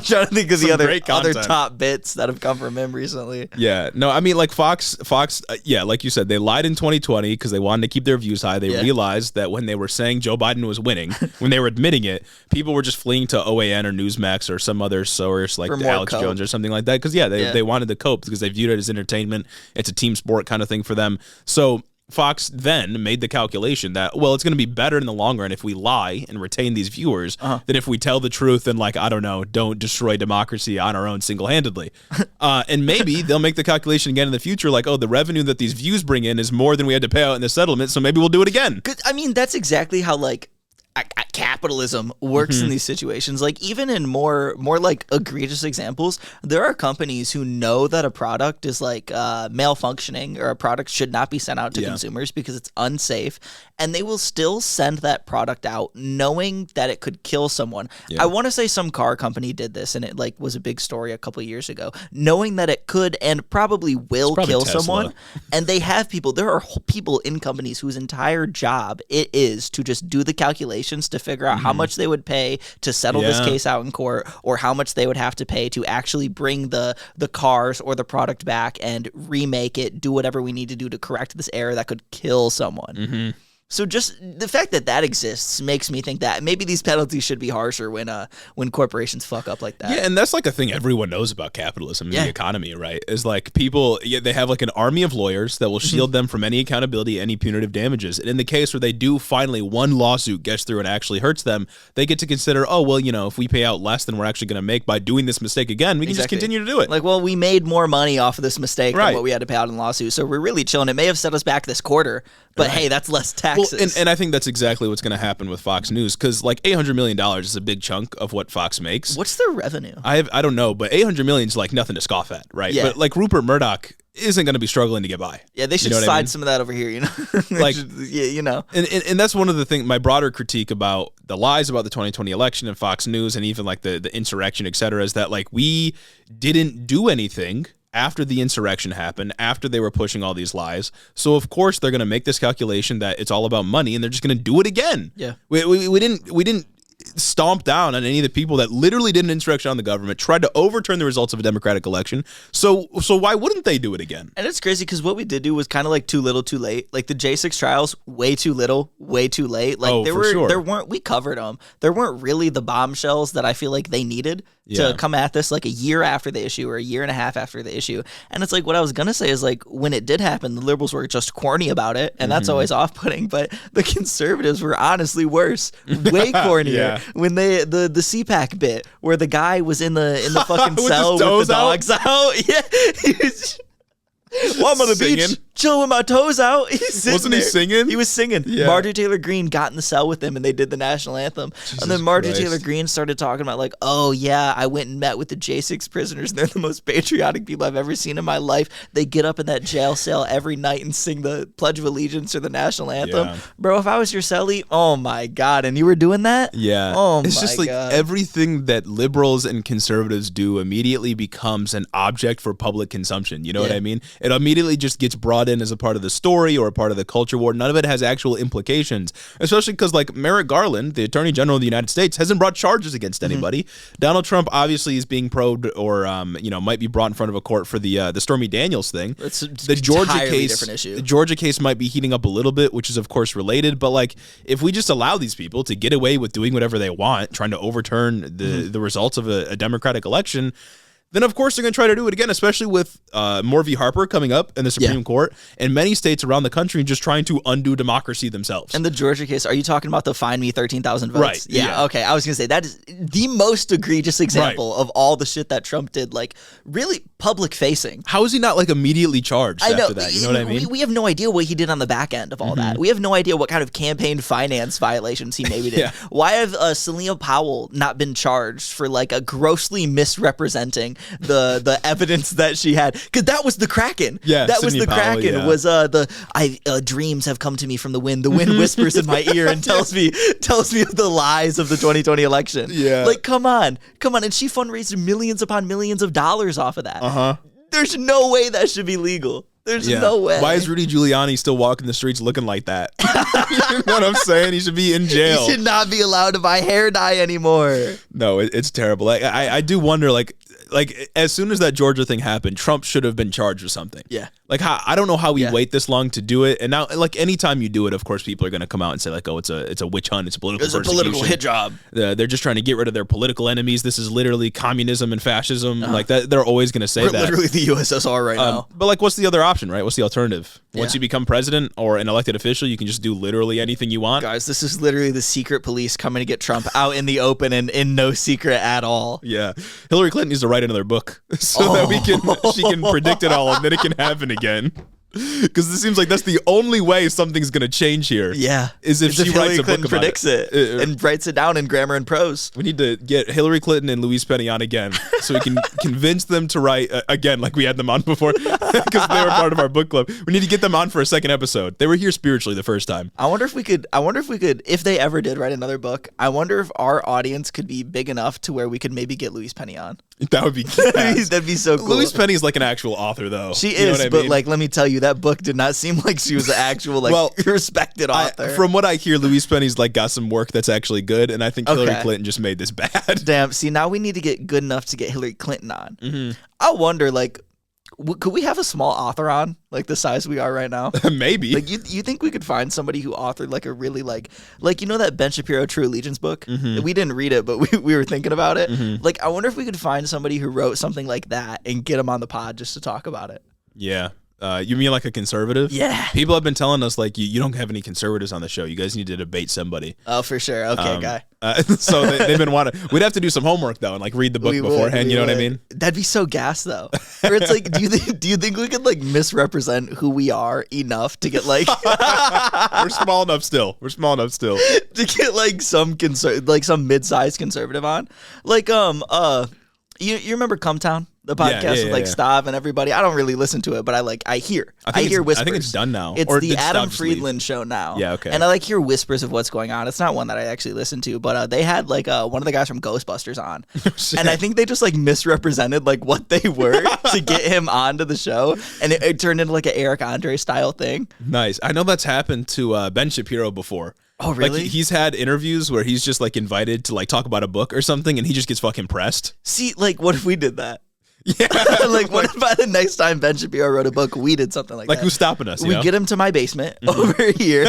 trying to think of the other top bits that have come from him recently. Yeah. No, I mean, like Fox, like you said, they lied in 2020 because they wanted to keep their views high. They realized that when they were saying Joe Biden was winning, when they were admitting it, people were just fleeing to OAN or Newsmax or some other source like Alex Jones or something like that. Because, they wanted to cope because they viewed it as entertainment. It's a team sport kind of thing for them. So Fox then made the calculation that, well, it's going to be better in the long run if we lie and retain these viewers than if we tell the truth and, like, I don't know, don't destroy democracy on our own single-handedly. And maybe they'll make the calculation again in the future, like, oh, the revenue that these views bring in is more than we had to pay out in the settlement, so maybe we'll do it again. I mean, that's exactly how, like, capitalism works in these situations. Like even in more like egregious examples, there are companies who know that a product is like malfunctioning or a product should not be sent out to consumers because it's unsafe, and they will still send that product out knowing that it could kill someone. I want to say some car company did this and it like was a big story a couple years ago, knowing that it could and probably will kill Tesla. someone. And they have people, there are people in companies whose entire job it is to just do the calculations to figure out how much they would pay to settle this case out in court, or how much they would have to pay to actually bring the cars or the product back and remake it, do whatever we need to do to correct this error that could kill someone. So just the fact that exists makes me think that maybe these penalties should be harsher when corporations fuck up like that. Yeah, and that's like a thing everyone knows about capitalism and the economy, right? Is like people, they have like an army of lawyers that will shield them from any accountability, any punitive damages. And in the case where they do finally one lawsuit gets through and actually hurts them, they get to consider, oh, well, if we pay out less than we're actually going to make by doing this mistake again, we can just continue to do it. Like, well, we made more money off of this mistake than what we had to pay out in lawsuit. So we're really chilling. It may have set us back this quarter, but hey, that's less taxes. Well, and I think that's exactly what's going to happen with Fox News, because like $800 million is a big chunk of what Fox makes. What's their revenue? I don't know, but $800 million is like nothing to scoff at, right? Yeah. But like Rupert Murdoch isn't going to be struggling to get by. Yeah, they should slide some of that over here, Like, yeah, And that's one of the things, my broader critique about the lies about the 2020 election and Fox News and even like the insurrection, et cetera, is that like we didn't do anything after the insurrection happened, after they were pushing all these lies. So of course they're going to make this calculation that it's all about money, and they're just going to do it again. Yeah, we didn't stomp down on any of the people that literally did an insurrection on the government, tried to overturn the results of a democratic election. So why wouldn't they do it again? And it's crazy because what we did do was kind of like too little, too late. Like the J6 trials, way too little, way too late. Like we covered them. There weren't really the bombshells that I feel like they needed to come at this like a year after the issue or a year and a half after the issue. And it's like, what I was going to say is like, when it did happen, the liberals were just corny about it. And that's always off-putting. But the conservatives were honestly worse, way cornier. When the CPAC bit where the guy was in the fucking cell with the dogs out. Yeah. He was, well, I'm on the beach, chilling with my toes out. Wasn't he singing? He was singing. Yeah. Marjorie Taylor Greene got in the cell with him and they did the national anthem. Jesus and then Marjorie Taylor Greene started talking about like, oh yeah, I went and met with the J6 prisoners and they're the most patriotic people I've ever seen in my life. They get up in that jail cell every night and sing the Pledge of Allegiance or the national anthem. Yeah. Bro, if I was your cellie, oh my God, and you were doing that? Yeah. Oh it's just like everything that liberals and conservatives do immediately becomes an object for public consumption. You know what I mean? It immediately just gets brought in as a part of the story or a part of the culture war. None of it has actual implications, especially because like Merrick Garland, the Attorney General of the United States, hasn't brought charges against anybody. Donald Trump obviously is being probed or might be brought in front of a court for the Stormy Daniels thing. It's the Georgia case. Different issue. The Georgia case might be heating up a little bit, which is of course related. But like, if we just allow these people to get away with doing whatever they want, trying to overturn the results of a democratic election, then of course they're going to try to do it again, especially with Moore v. Harper coming up in the Supreme Court and many states around the country just trying to undo democracy themselves. And the Georgia case, are you talking about the find me 13,000 votes? Right. Yeah, okay. I was going to say that is the most egregious example of all the shit that Trump did, like really public facing. How is he not like immediately charged after that? You know what I mean? We have no idea what he did on the back end of all that. We have no idea what kind of campaign finance violations he maybe did. Why have Selena Powell not been charged for like a grossly misrepresenting the evidence that she had? Because that was the Kraken. Yeah, that was Sidney the Powell, Kraken. Was dreams have come to me from the wind. The wind whispers in my ear and tells me of the lies of the 2020 election. Yeah, like come on, and she fundraised millions upon millions of dollars off of that. There's no way that should be legal. There's no way. Why is Rudy Giuliani still walking the streets looking like that? You know what I'm saying? He should be in jail. He should not be allowed to buy hair dye anymore. No, it's terrible. I do wonder, like as soon as that Georgia thing happened, Trump should have been charged with something. Yeah. Like I don't know how we wait this long to do it, and now like anytime you do it, of course people are going to come out and say like, oh, it's a witch hunt, it's a political persecution. It's a political hit job. They're just trying to get rid of their political enemies. This is literally communism and fascism. Like that, they're always going to say that. Literally the USSR right now. But like, what's the other option, right? What's the alternative? Once you become president or an elected official, you can just do literally anything you want. Guys, this is literally the secret police coming to get Trump out in the open and in no secret at all. Yeah, Hillary Clinton needs to write another book so that she can predict it all and then it can happen again. Because it seems like that's the only way something's going to change here. Yeah. Is if she Hillary writes a Clinton book about predicts it and writes it down in grammar and prose. We need to get Hillary Clinton and Louise Penny on again so we can convince them to write again like we had them on before because they were part of our book club. We need to get them on for a second episode. They were here spiritually the first time. I wonder if we could, if they ever did write another book, I wonder if our audience could be big enough to where we could maybe get Louise Penny on. That would be that'd be so cool. Louise Penny is like an actual author, though. She is, but like, let me tell you, that book did not seem like she was an actual respected author. From what I hear, Louise Penny's like got some work that's actually good, and I think Hillary Clinton just made this bad. Damn. See, now we need to get good enough to get Hillary Clinton on. I wonder, like, Could we have a small author on, like the size we are right now? Maybe. Like you think we could find somebody who authored like a really like you know that Ben Shapiro True Allegiance book? We didn't read it, but we were thinking about it. Like I wonder if we could find somebody who wrote something like that and get them on the pod just to talk about it. Yeah. You mean like a conservative? Yeah. People have been telling us like you don't have any conservatives on the show. You guys need to debate somebody. Oh, for sure. Okay, guy. So they've been wanting. We'd have to do some homework though and like read the book beforehand. You know what I mean? That'd be so gas though. Or it's like, do you think we could like misrepresent who we are enough to get like We're small enough still. to get like some some mid-sized conservative on, like you remember Come Town? The podcast with like Stav and everybody. I don't really listen to it, but I hear whispers. I think it's done now. It's the Adam Friedland show now. Yeah, okay. And I like hear whispers of what's going on. It's not one that I actually listen to, but they had like one of the guys from Ghostbusters on, and I think they just like misrepresented like what they were to get him onto the show, and it turned into like an Eric Andre style thing. Nice. I know that's happened to Ben Shapiro before. Oh, really? Like he's had interviews where he's just like invited to like talk about a book or something, and he just gets fucking pressed. See, like, what if we did that? Yeah. Like, what if by the next time Ben Shapiro wrote a book, we did something like that? Like, who's stopping us? We get him to my basement over here.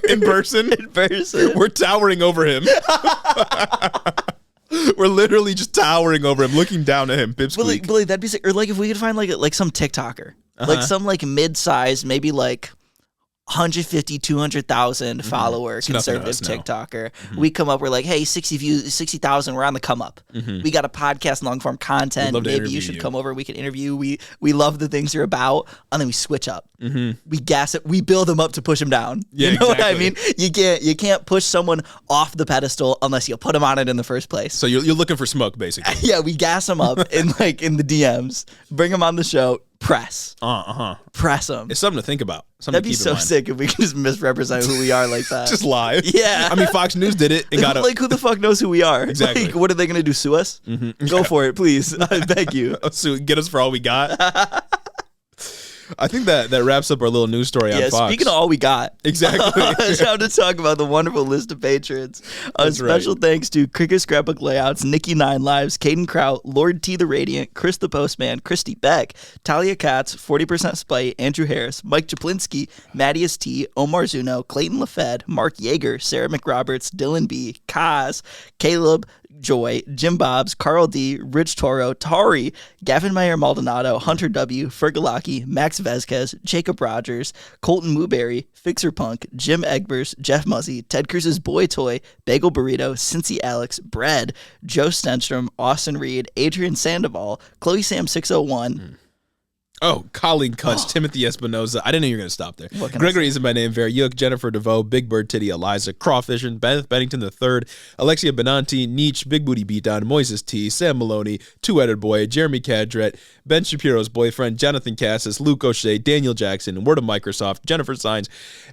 In person? In person. We're towering over him. We're literally just towering over him, looking down at him. Pipsqueak. But like, that'd be sick. Or like if we could find like some TikToker, like some like mid-size, maybe like 150, 200,000 follower conservative TikToker. We come up, we're like, hey, 60 views, 60,000, we're on the come up. We got a podcast, long form content. Maybe you should come over, we can interview. We love the things you're about, and then we switch up. We gas it, we build them up to push them down. Yeah, you know exactly. what I mean? You can't push someone off the pedestal unless you put them on it in the first place. So you're looking for smoke, basically. Yeah, we gas them up in the DMs, bring them on the show. Press. Press them. It's something to think about. That'd be so sick if we could just misrepresent who we are like that. Just lie. Yeah. I mean, Fox News did it and got like who the fuck knows who we are? Exactly. Like, what are they gonna do? Sue us? Go for it, please. I beg you. So get us for all we got. I think that wraps up our little news story on Fox. Speaking of all we got. Exactly. Time to talk about the wonderful list of patrons. Special thanks to Cricket Scrapbook Layouts, Nikki 9 Lives, Caden Kraut, Lord T the Radiant, Chris the Postman, Christy Beck, Talia Katz, 40% Spite, Andrew Harris, Mike Chaplinsky, Mattias T, Omar Zuno, Clayton LaFed, Mark Yeager, Sarah McRoberts, Dylan B, Kaz, Caleb, Joy, Jim Bobs, Carl D, Rich Toro, Tari, Gavin Meyer Maldonado, Hunter W, Fergalaki, Max Vezquez, Jacob Rogers, Colton Mooberry, Fixer Punk, Jim Egbers, Jeff Muzzy, Ted Cruz's Boy Toy, Bagel Burrito, Cincy Alex, Bread, Joe Stenstrom, Austin Reed, Adrian Sandoval, Chloe Sam 601. Oh, Colleen Cuts, Timothy Espinoza. I didn't know you were going to stop there. Gregory isn't my name. Vera Yook, Jennifer DeVoe, Big Bird Titty, Eliza, Crawfishing, Beth Bennington III, Alexia Benanti, Nietzsche, Big Booty Beatdown, Moises T, Sam Maloney, Two-Headed Boy, Jeremy Cadret, Ben Shapiro's boyfriend, Jonathan Cassis, Luke O'Shea, Daniel Jackson, Word of Microsoft, Jennifer Sines,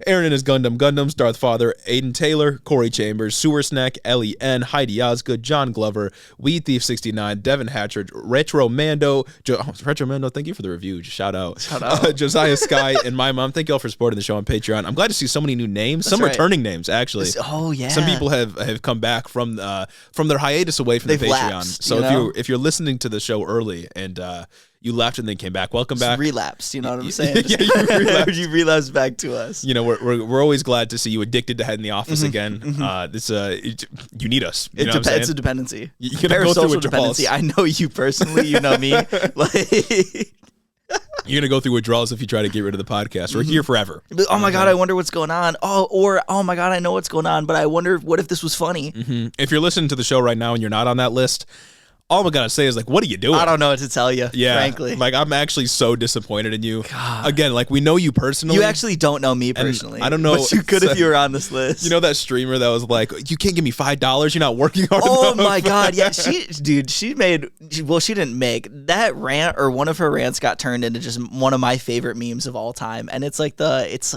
Aaron and his Gundams, Darth Father, Aiden Taylor, Corey Chambers, Sewer Snack, Ellie N, Heidi Osgood, John Glover, Weed Thief 69, Devin Hatchard, Retro Mando, thank you for the review. Shout out. Josiah Sky and my mom. Thank you all for supporting the show on Patreon. I'm glad to see so many new names. Some returning names, actually. Oh yeah. Some people have come back from their hiatus away from the Patreon. Lapsed, so if you're listening to the show early and you left and then came back, welcome back. Relapsed, you know what I'm saying? Yeah, you you relapsed back to us. You know, we're always glad to see you addicted to heading the office again. You need us. You know what I'm saying? It's a dependency. You gotta go through dependency. I know you personally. You know me. Like. You're going to go through withdrawals if you try to get rid of the podcast. We're here forever. Oh, my God, I wonder what's going on. Oh, my God, I know what's going on, but I wonder what if this was funny. If you're listening to the show right now and you're not on that list, all I'm going to say is, like, what are you doing? I don't know what to tell you, frankly. Like, I'm actually so disappointed in you. God. Again, like, we know you personally. You actually don't know me personally. I don't know. But you could if you were on this list. You know that streamer that was like, you can't give me $5? You're not working hard enough? Oh, my God. Yeah, she didn't make that rant, or one of her rants got turned into just one of my favorite memes of all time. And it's like it's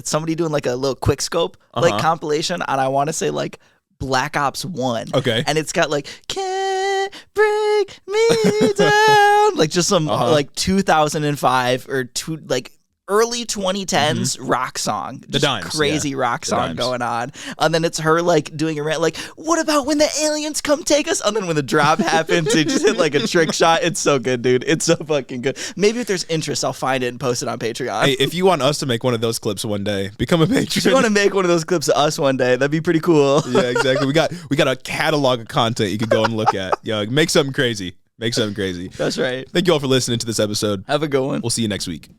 somebody doing like a little quick scope, like compilation. And I want to say like Black Ops 1. Okay. And it's got like, can't break me down. Like just some like 2005 or early 2010s rock song. Just The Dimes, crazy yeah. rock The song Dimes. going on. And then it's her like doing a rant like, what about when the aliens come take us? And then when the drop happens, they just hit like a trick shot. It's so good, dude. It's so fucking good. Maybe if there's interest, I'll find it and post it on Patreon. Hey, if you want us to make one of those clips one day, become a patron. If you want to make one of those clips of us one day, that'd be pretty cool. Yeah, exactly. We got a catalog of content you can go and look at. Yo, make something crazy. Make something crazy. That's right. Thank you all for listening to this episode. Have a good one. We'll see you next week.